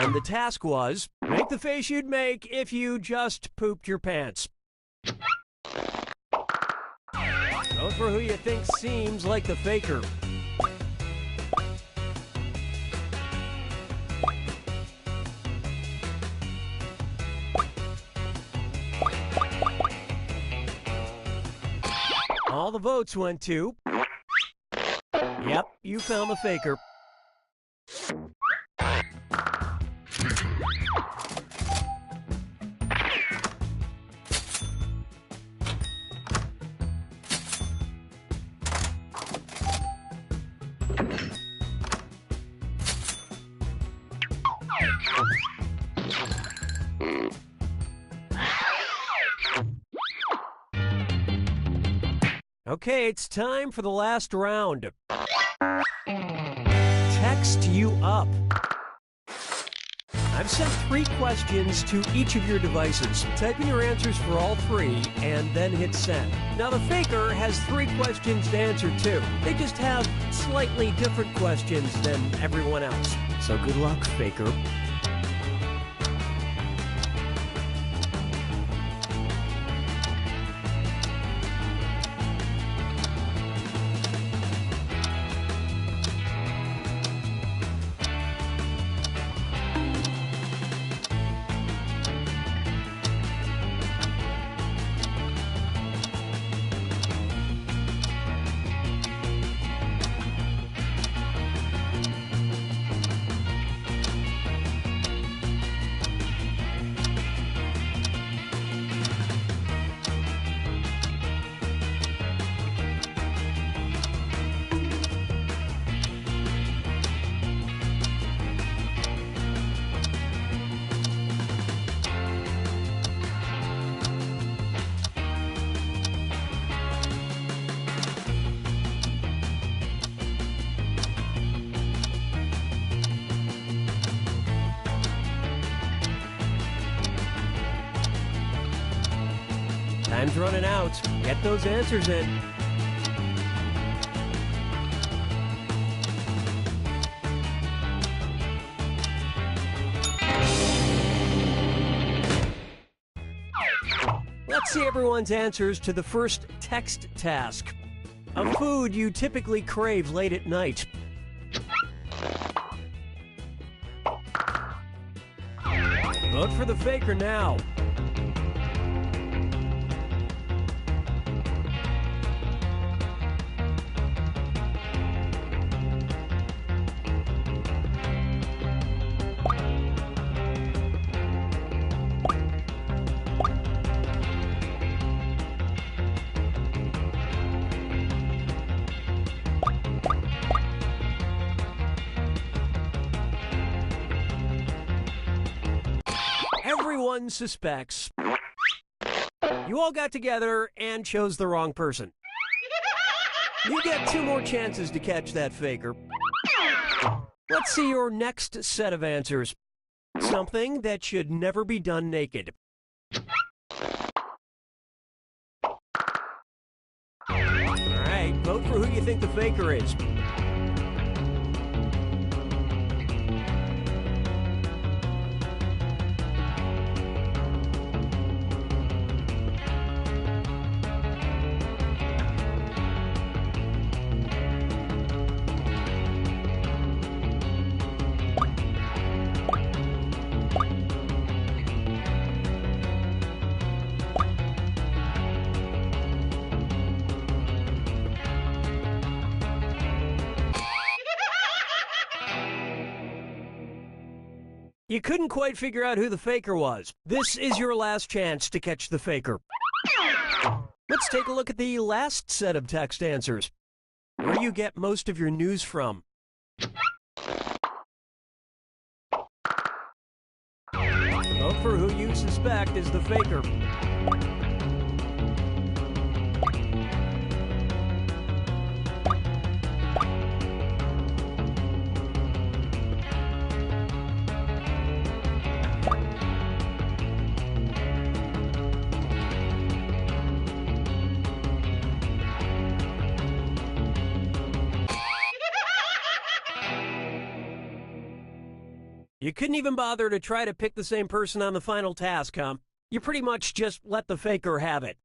And the task was, make the face you'd make if you just pooped your pants. Vote for who you think seems like the faker. All the votes went to... Yep, you found the faker. Okay, it's time for the last round. Text you up. I've sent 3 questions to each of your devices. Type in your answers for all 3 and then hit send. Now the faker has 3 questions to answer too. They just have slightly different questions than everyone else. So good luck, faker. Time's running out. Get those answers in. Let's see everyone's answers to the first text task. A food you typically crave late at night. Vote for the faker now. Everyone suspects. You all got together and chose the wrong person. You get 2 more chances to catch that faker. Let's see your next set of answers. Something that should never be done naked. Alright, vote for who you think the faker is. You couldn't quite figure out who the faker was. This is your last chance to catch the faker. Let's take a look at the last set of text answers. Where do you get most of your news from? Vote for who you suspect is the faker. You couldn't even bother to try to pick the same person on the final task, huh? You pretty much just let the faker have it.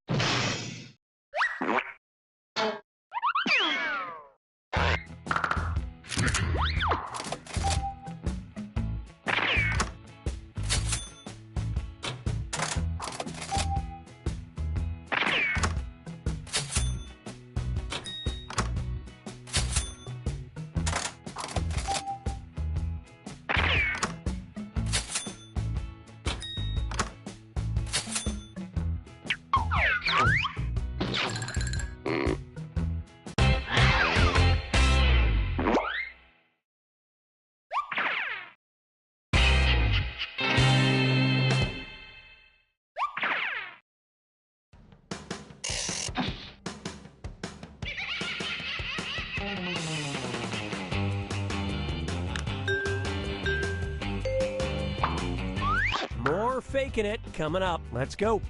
More faking it coming up. Let's go.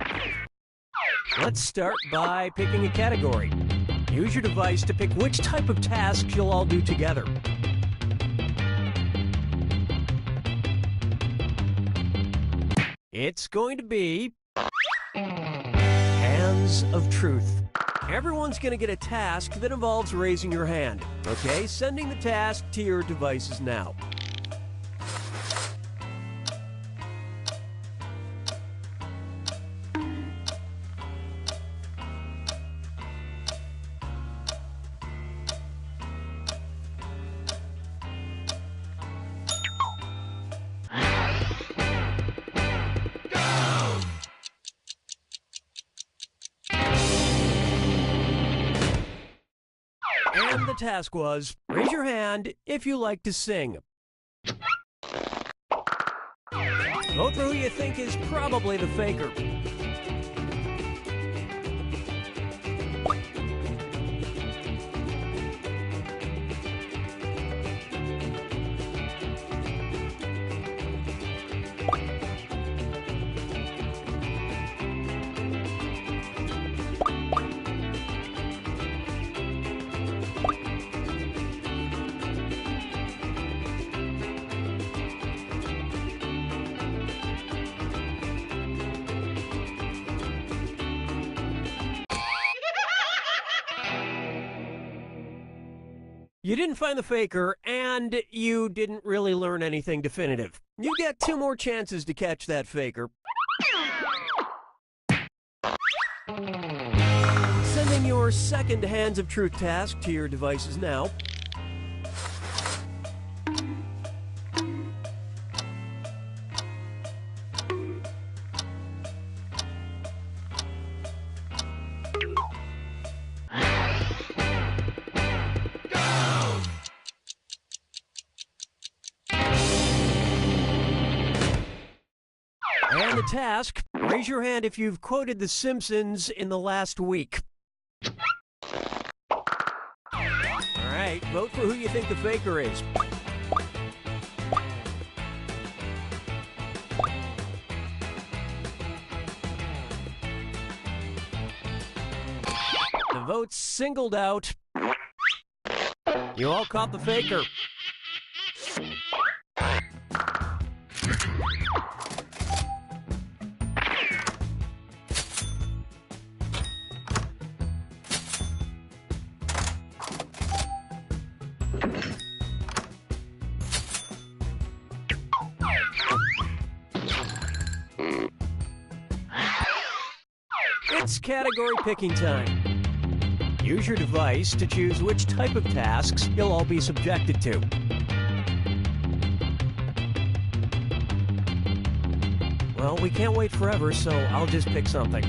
Let's start by picking a category. Use your device to pick which type of tasks you'll all do together. It's going to be Hands of Truth. Everyone's going to get a task that involves raising your hand. Okay, sending the task to your devices now. And the task was, raise your hand if you like to sing. Vote for who you think is probably the faker. You didn't find the faker, and you didn't really learn anything definitive. You get 2 more chances to catch that faker. Sending your second Hands of Truth task to your devices now. And the task, raise your hand if you've quoted The Simpsons in the last week. All right, vote for who you think the faker is. The vote's singled out. You all caught the faker. It's category picking time. Use your device to choose which type of tasks you'll all be subjected to. Well, we can't wait forever, so I'll just pick something.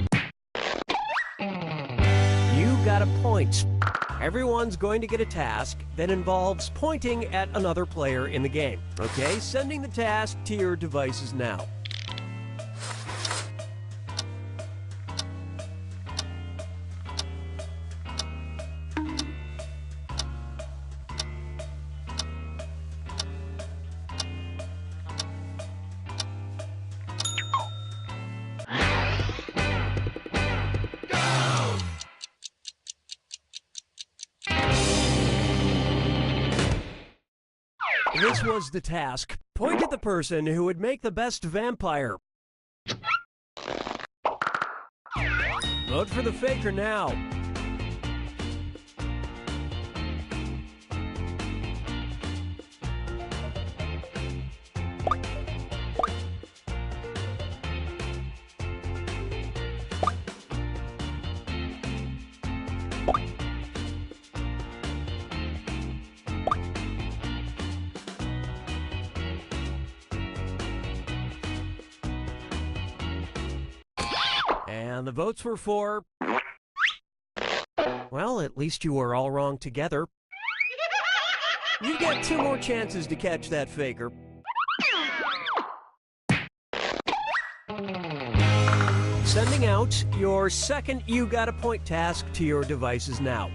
You got a point. Everyone's going to get a task that involves pointing at another player in the game. Okay, sending the task to your devices now. This was the task. Point at the person who would make the best vampire. Vote for the faker now. And the votes were for... Well, at least you were all wrong together. You get 2 more chances to catch that faker. Sending out your second You Got a Point task to your devices now.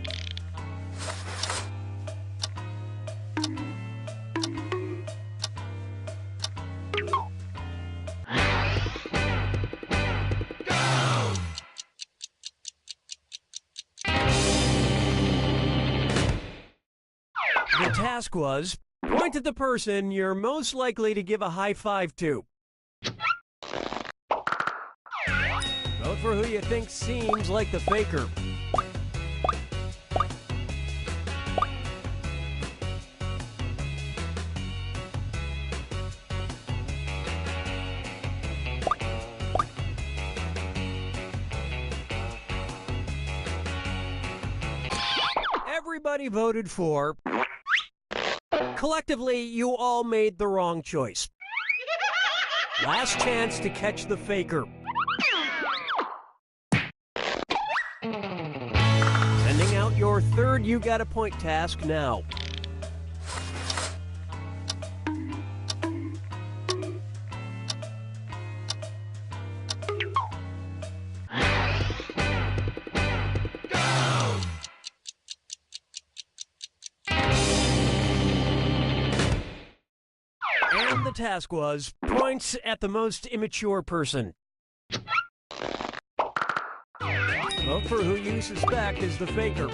The task was, point at the person you're most likely to give a high five to. Vote for who you think seems like the faker. Everybody voted for... Collectively, you all made the wrong choice. Last chance to catch the faker. Sending out your third You Got a Point task now. And the task was, points at the most immature person. Vote for who you suspect is the faker.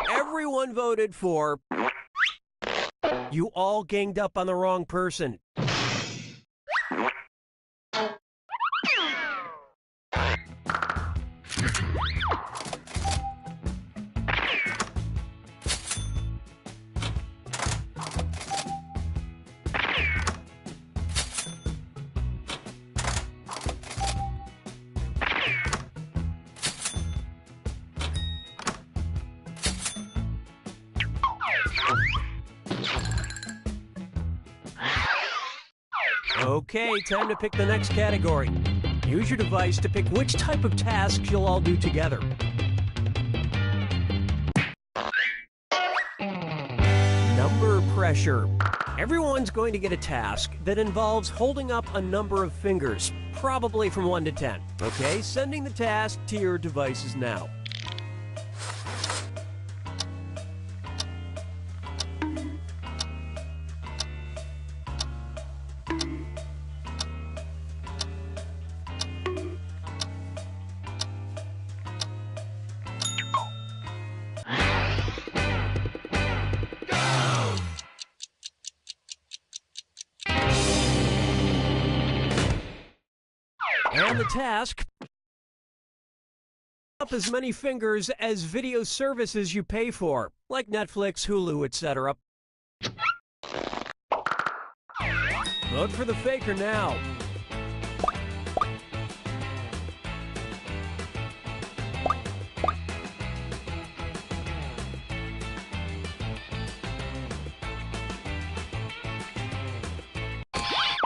Everyone voted for... You all ganged up on the wrong person. Okay, time to pick the next category. Use your device to pick which type of tasks you'll all do together. Number pressure. Everyone's going to get a task that involves holding up a number of fingers, probably from 1 to 10. Okay, sending the task to your devices now. And the task, up as many fingers as video services you pay for, like Netflix, Hulu, etc. Vote for the faker now.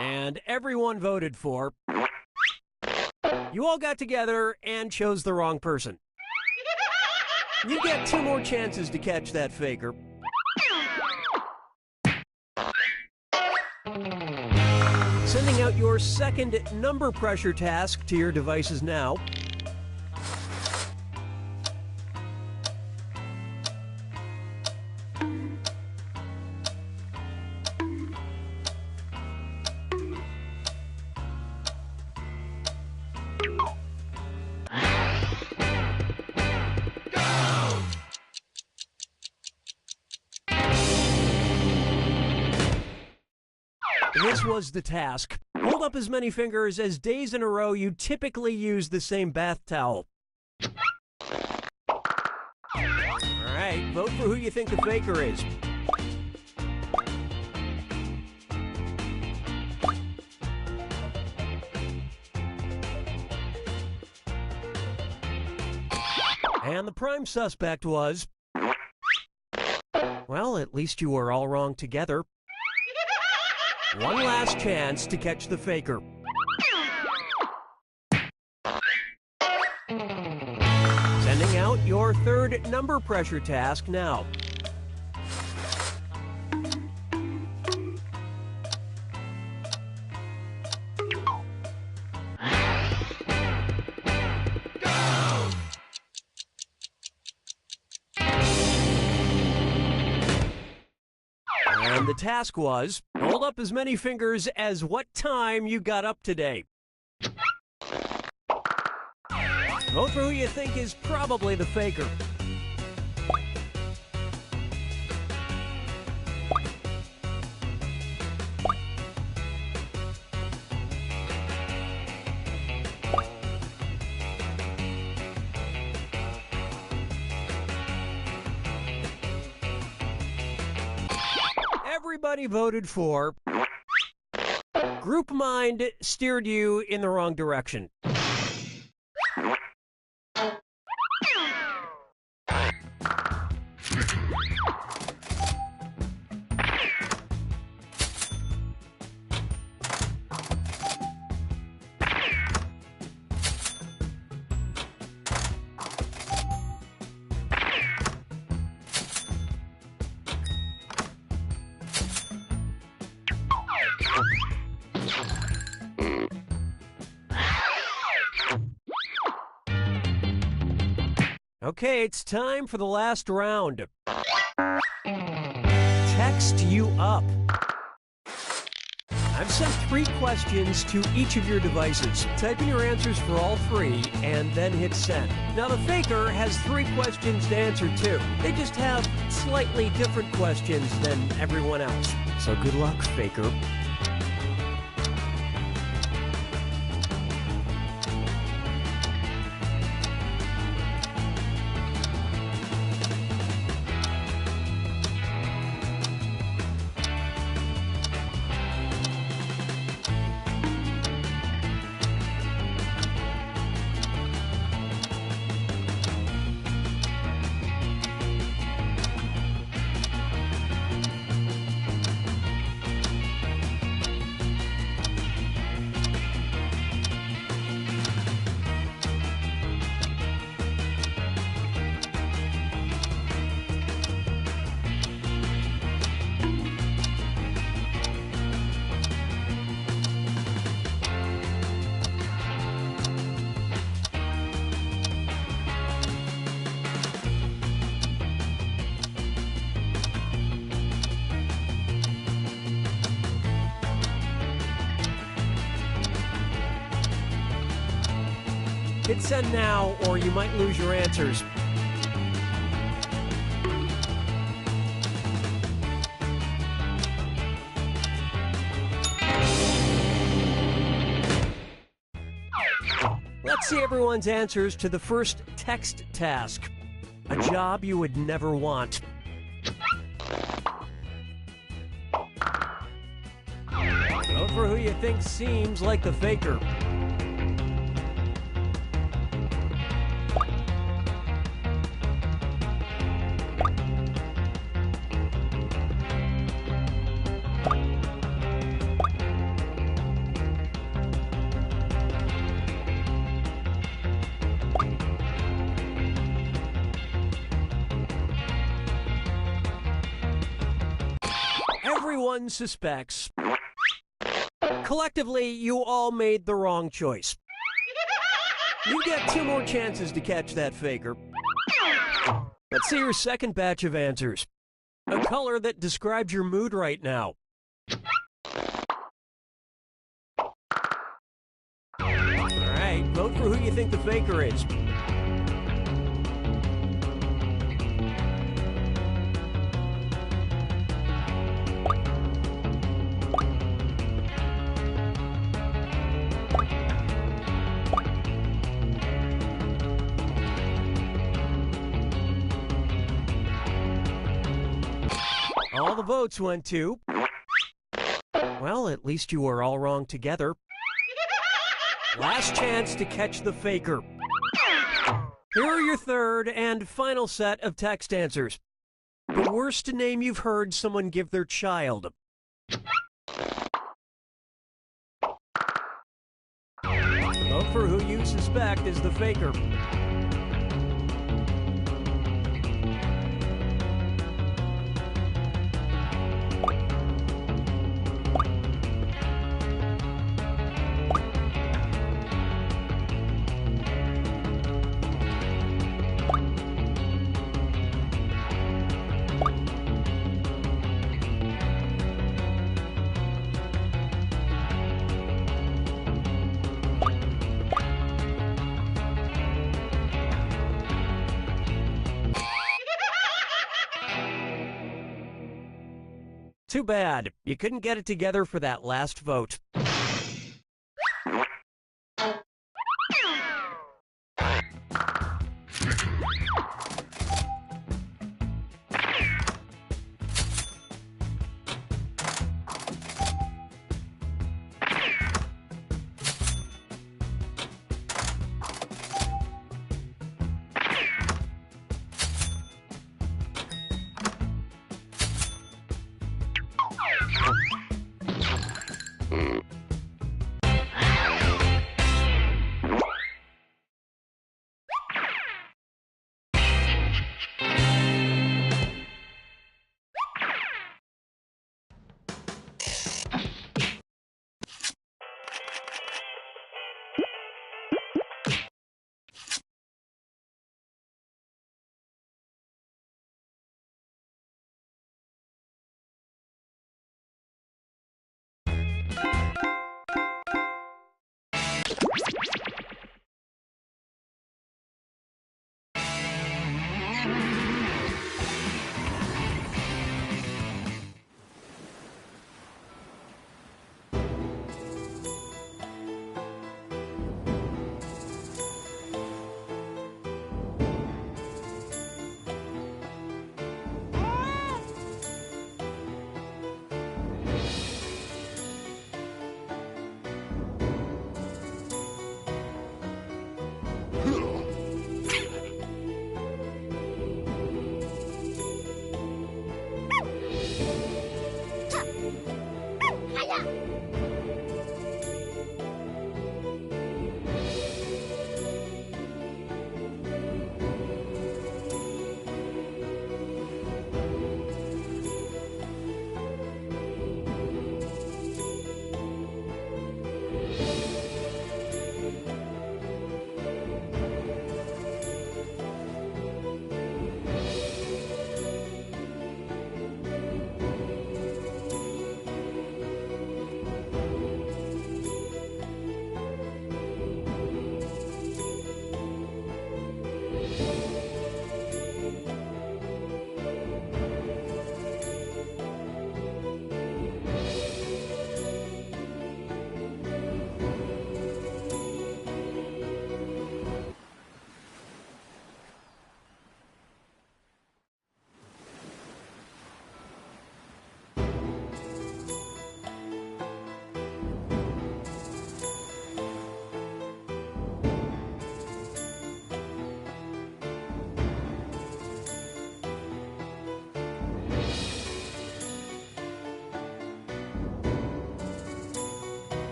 And everyone voted for. You all got together and chose the wrong person. You get 2 more chances to catch that faker. Sending out your second number pressure task to your devices now. This was the task. Hold up as many fingers as days in a row you typically use the same bath towel. Alright, vote for who you think the faker is. And the prime suspect was... Well, at least you were all wrong together. One last chance to catch the faker. Sending out your third number pressure task now. And the task was, hold up as many fingers as what time you got up today. Vote for who you think is probably the faker. Everybody voted for. Group mind steered you in the wrong direction. Okay, it's time for the last round. Text you up. I've sent 3 questions to each of your devices. Type in your answers for all 3 and then hit send. Now the faker has 3 questions to answer too. They just have slightly different questions than everyone else. So good luck, faker. Hit send now, or you might lose your answers. Let's see everyone's answers to the first text task. A job you would never want. Vote for who you think seems like the faker. Everyone suspects. Collectively, you all made the wrong choice. You get 2 more chances to catch that faker. Let's see your second batch of answers. A color that describes your mood right now. Alright, vote for who you think the faker is. All the votes went to... Well, at least you were all wrong together. Last chance to catch the faker. Here are your third and final set of text answers. The worst name you've heard someone give their child. Vote for who you suspect is the faker. Too bad. You couldn't get it together for that last vote.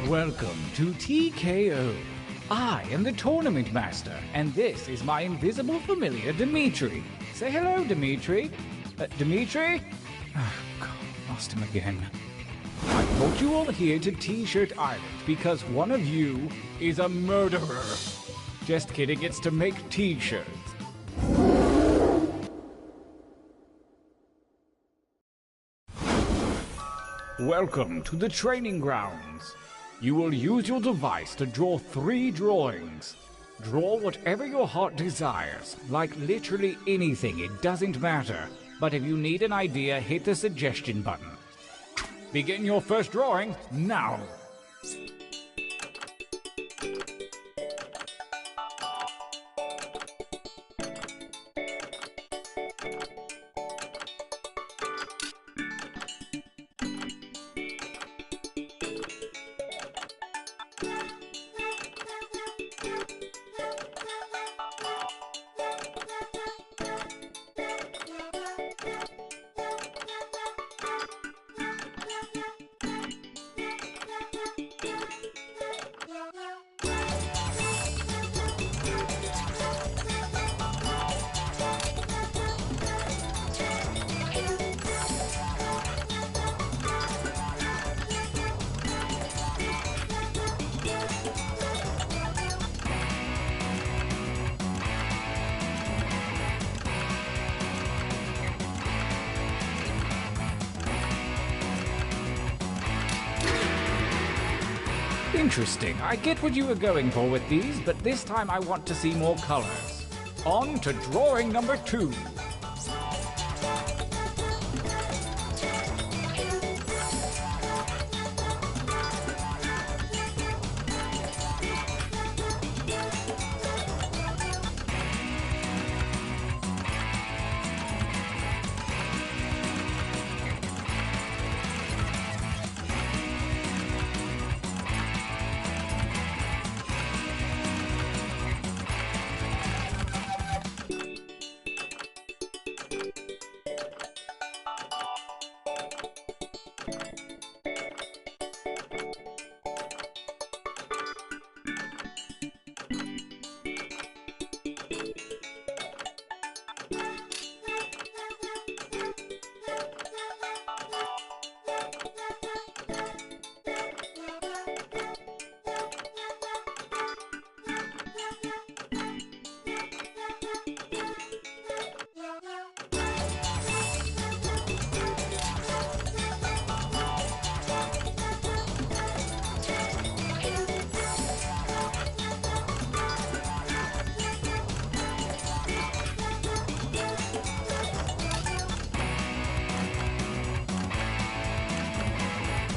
Welcome to TKO. I am the tournament master, and this is my invisible familiar, Dimitri. Say hello, Dimitri. Dimitri? Oh, God, lost him again. I brought you all here to T-Shirt Island because one of you is a murderer. Just kidding, it's to make T-shirts. Welcome to the training grounds. You will use your device to draw 3 drawings. Draw whatever your heart desires, like literally anything, it doesn't matter. But if you need an idea, hit the suggestion button. Begin your first drawing now. Interesting. I get what you were going for with these, but this time I want to see more colors. On to drawing number 2.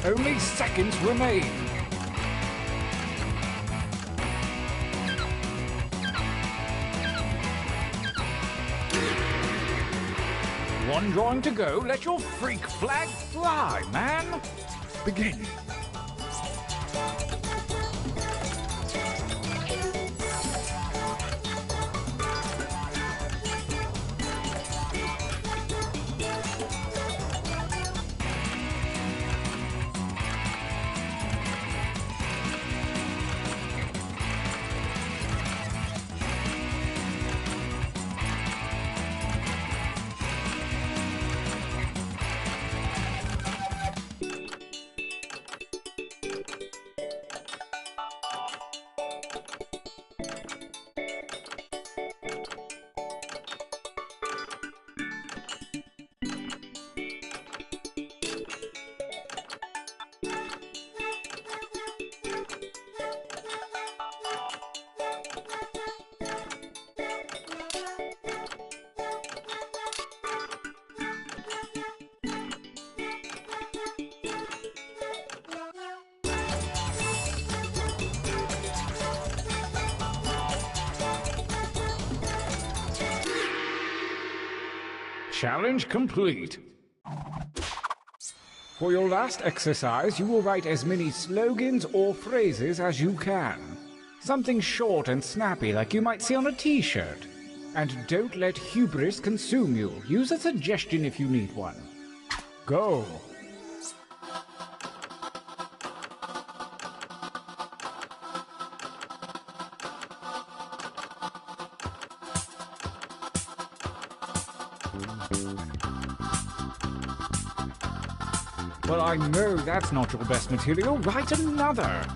Only seconds remain. One drawing to go. Let your freak flag fly, man. Begin. Challenge complete. For your last exercise, you will write as many slogans or phrases as you can. Something short and snappy like you might see on a t-shirt. And don't let hubris consume you. Use a suggestion if you need one. Go. Well, I know that's not your best material. Write another.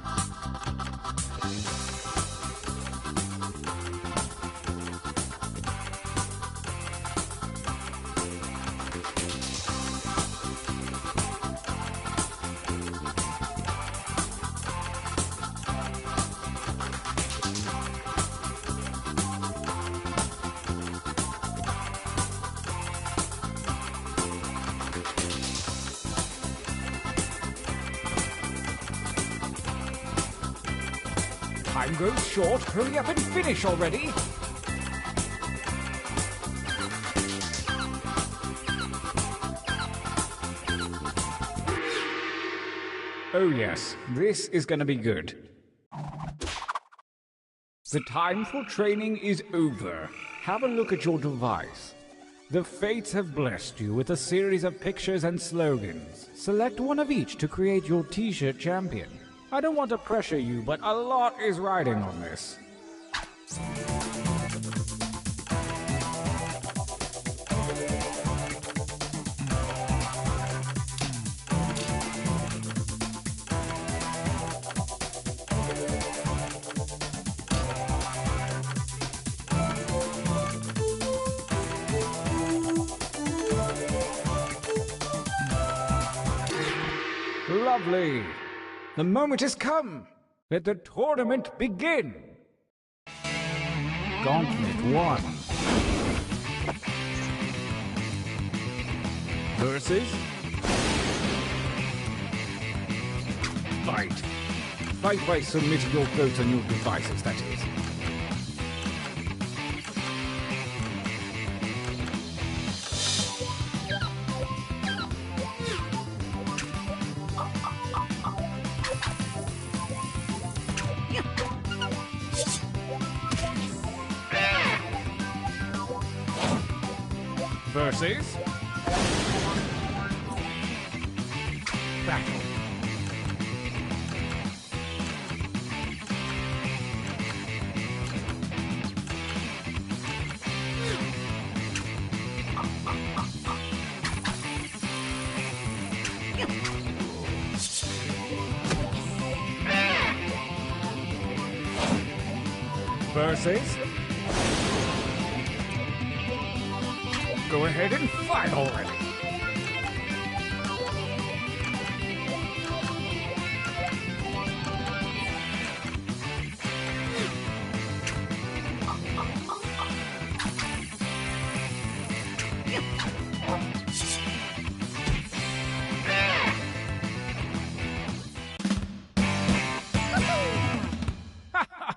Time goes short. Hurry up and finish already. Oh yes, this is gonna be good. The time for training is over. Have a look at your device. The fates have blessed you with a series of pictures and slogans. Select one of each to create your t-shirt champion. I don't want to pressure you, but a lot is riding on this. Lovely! The moment has come! Let the tournament begin! Gauntlet 1 versus Fight. Fight by submitting your votes on your devices, that is. Versus Battle. Versus Go ahead and fight already.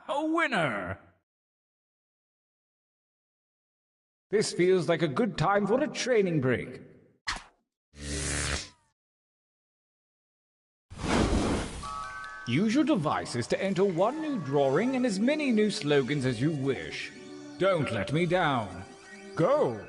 A winner! This feels like a good time for a training break. Use your devices to enter one new drawing and as many new slogans as you wish. Don't let me down. Go!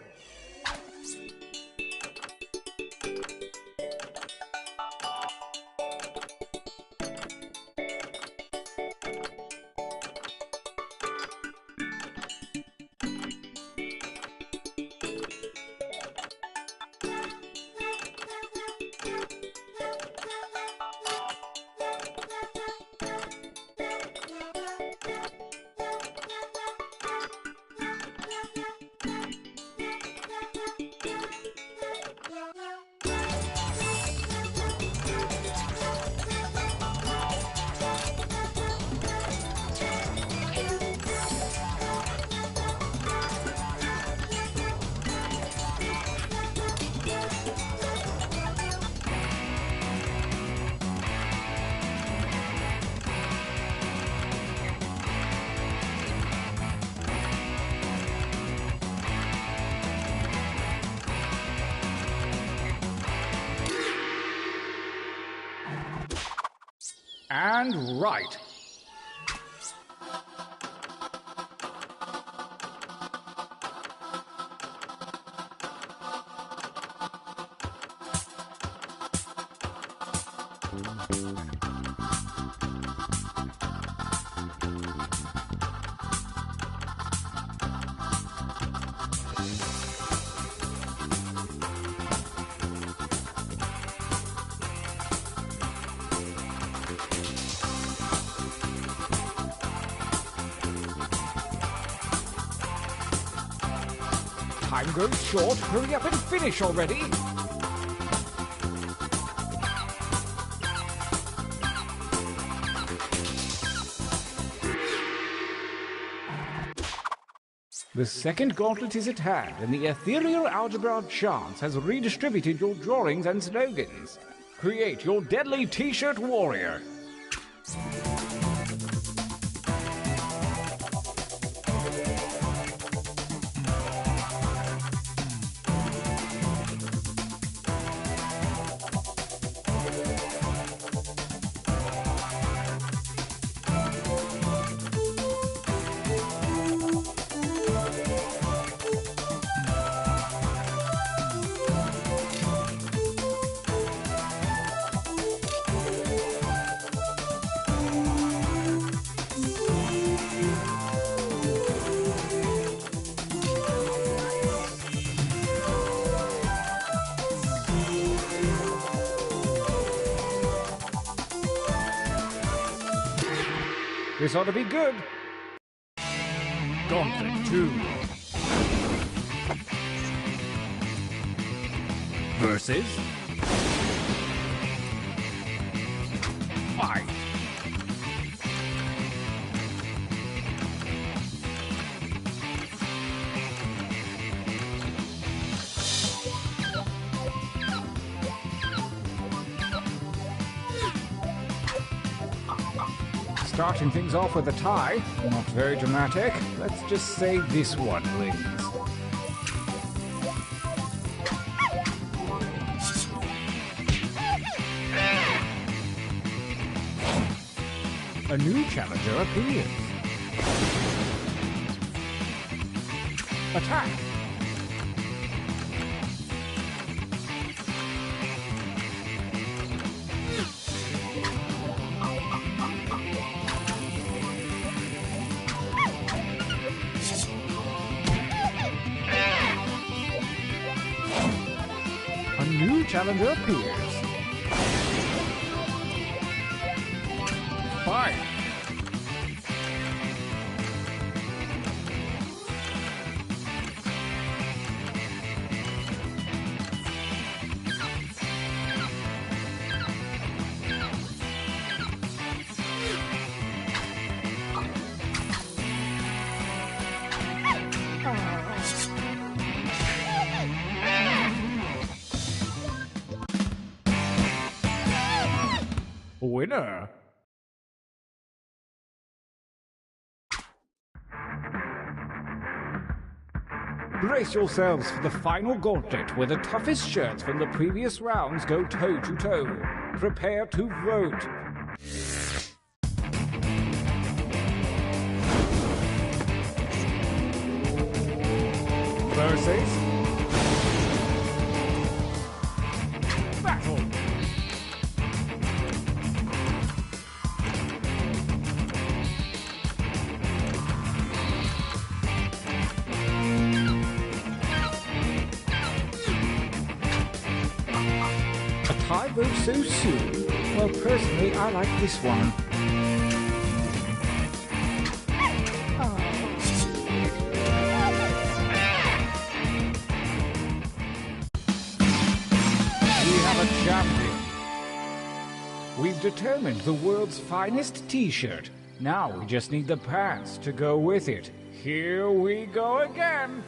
And right. Time goes short. Hurry up and finish already. The second gauntlet is at hand, and the ethereal algebra of chance has redistributed your drawings and slogans. Create your deadly t-shirt warrior. This ought to be good. Gauntlet 2. Versus... Fight. Starting things off with a tie. Not very dramatic. Let's just say this one wins. A new challenger appears. Attack! A new challenger appears. Fight! Winner! Brace yourselves for the final gauntlet, where the toughest shirts from the previous rounds go toe-to-toe. Prepare to vote. Versus... Battle! I vote so soon. Well, personally, I like this one. We have a champion. We've determined the world's finest t-shirt. Now we just need the pants to go with it. Here we go again.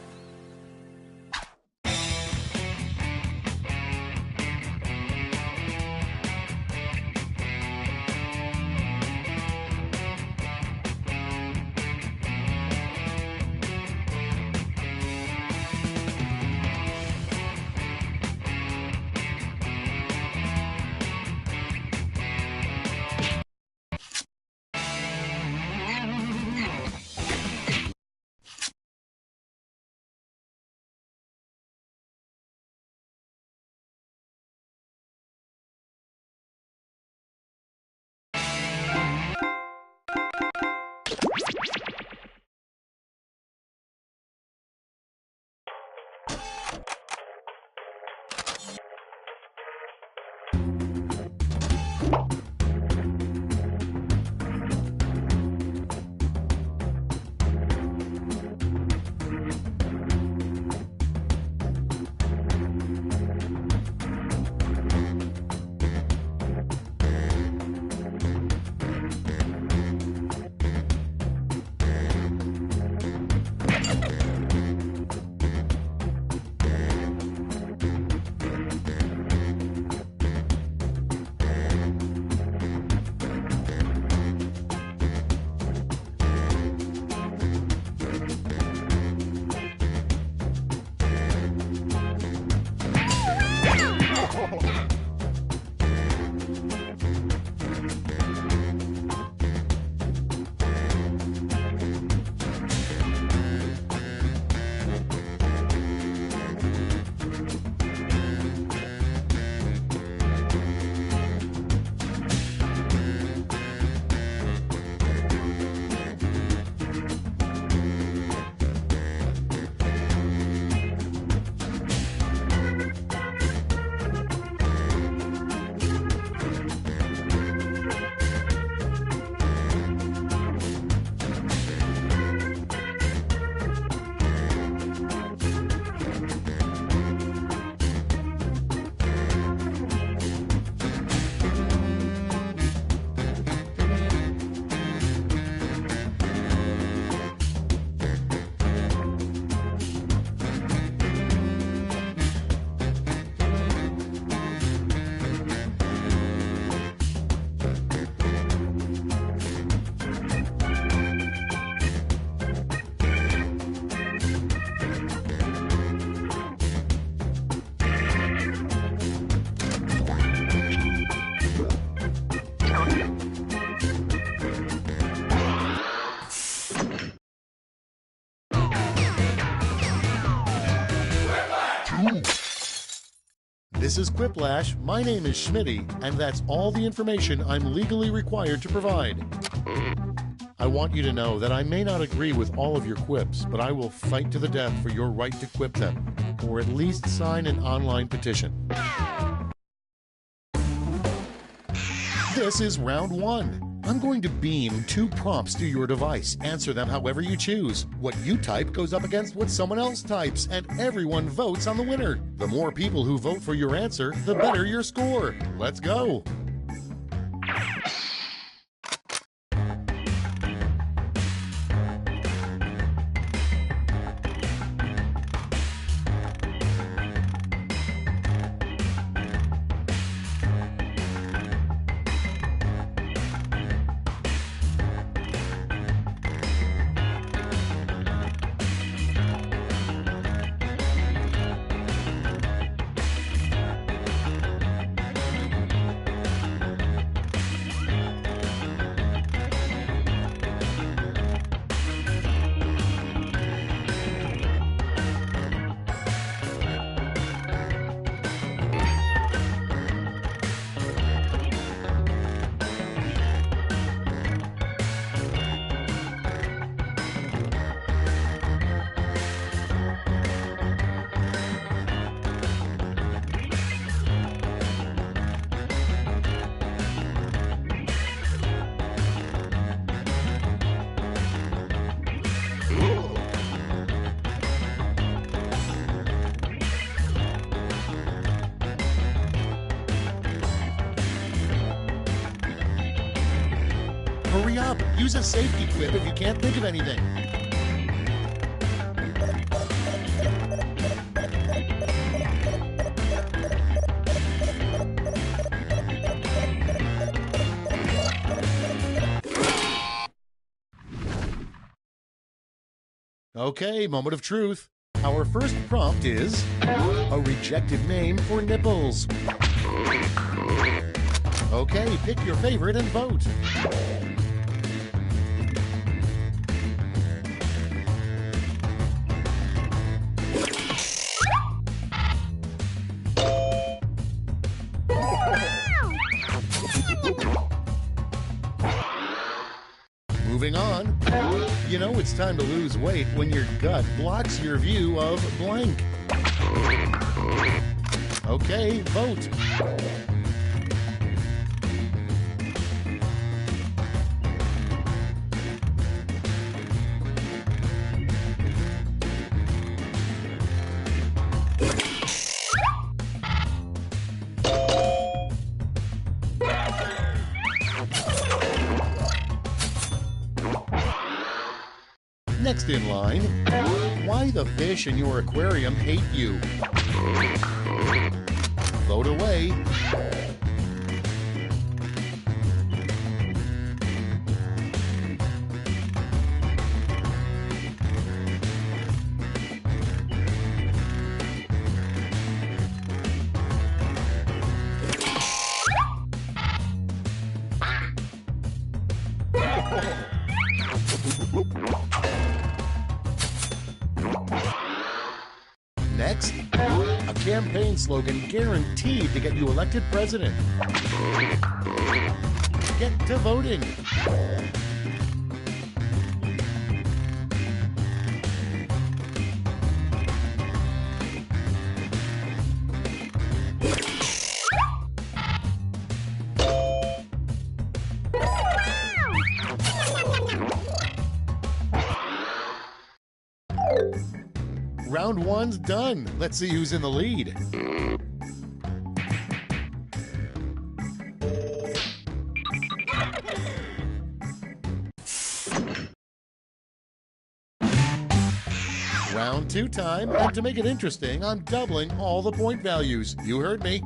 This is Quiplash, my name is Schmitty, and that's all the information I'm legally required to provide. I want you to know that I may not agree with all of your quips, but I will fight to the death for your right to quip them, or at least sign an online petition. This is round 1. I'm going to beam 2 prompts to your device. Answer them however you choose. What you type goes up against what someone else types, and everyone votes on the winner. The more people who vote for your answer, the better your score. Let's go. Hurry up! Use a safety quip if you can't think of anything. Okay, moment of truth. Our first prompt is a rejected name for nipples. Okay, pick your favorite and vote. Moving on. You know it's time to lose weight when your gut blocks your view of blank. Okay, vote. Next in line, why the fish in your aquarium hate you. Vote away. Next, a campaign slogan guaranteed to get you elected president. Get to voting. Round 1's done. Let's see who's in the lead. Round 2 time, and to make it interesting, I'm doubling all the point values. You heard me.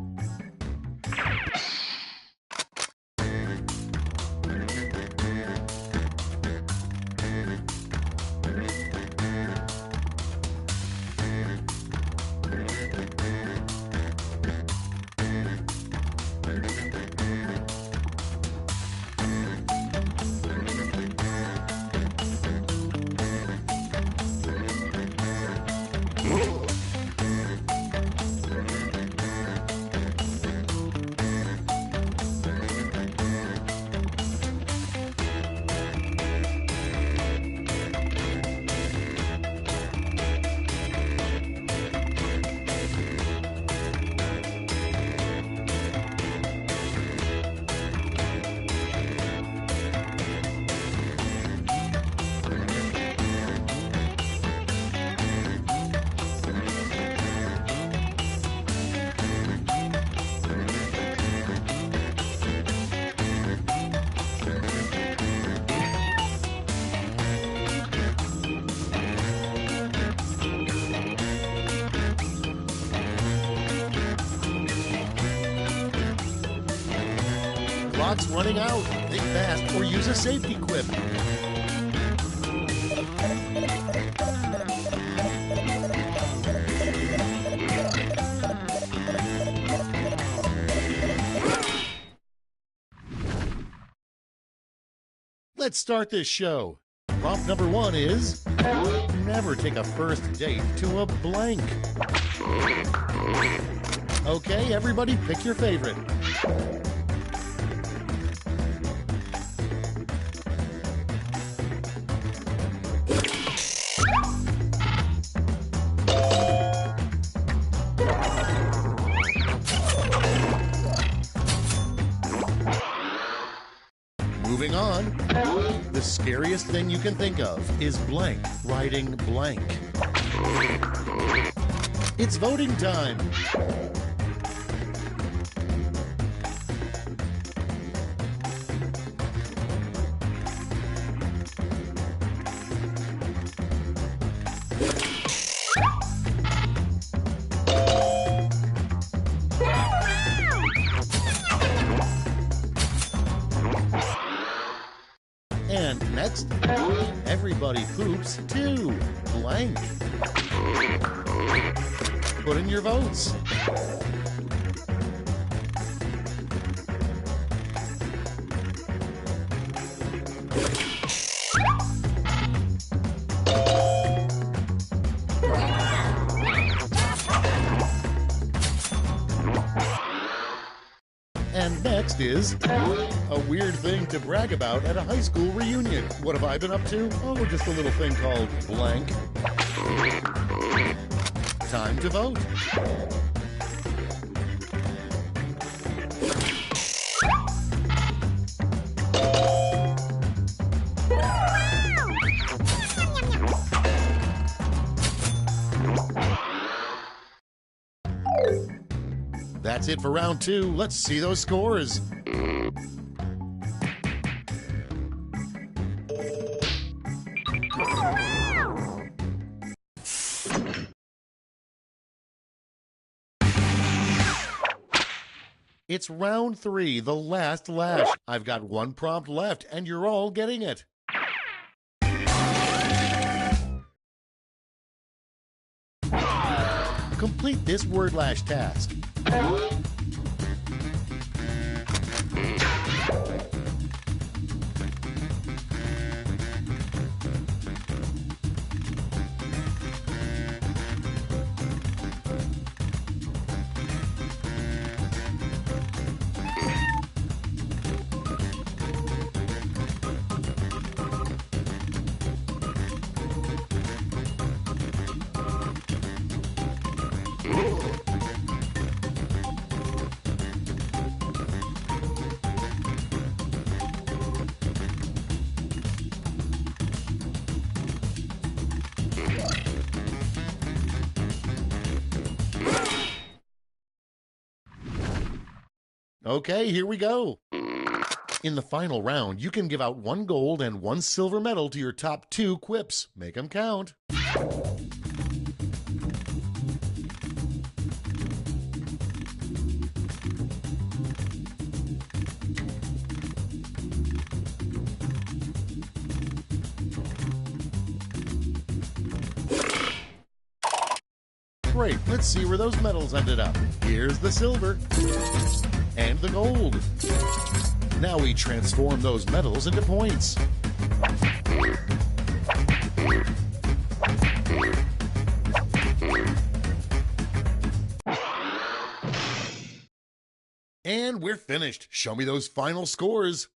Clock's running out. Think fast or use a safety quip. Let's start this show. Prompt number 1 is never take a first date to a blank. Okay, everybody pick your favorite. Moving on. The scariest thing you can think of is blank riding blank. It's voting time. And next, everybody poops too. Blank. Put in your votes. And next is a weird thing to brag about at a high school reunion. What have I been up to? Oh, just a little thing called blank. Time to vote. That's it for round 2. Let's see those scores. It's round 3, the last lash. I've got one prompt left, and you're all getting it. Complete this word lash task. Okay, here we go. In the final round, you can give out 1 gold and 1 silver medal to your top 2 quips. Make them count. Great, let's see where those medals ended up. Here's the silver. And the gold. Now we transform those medals into points. And we're finished. Show me those final scores.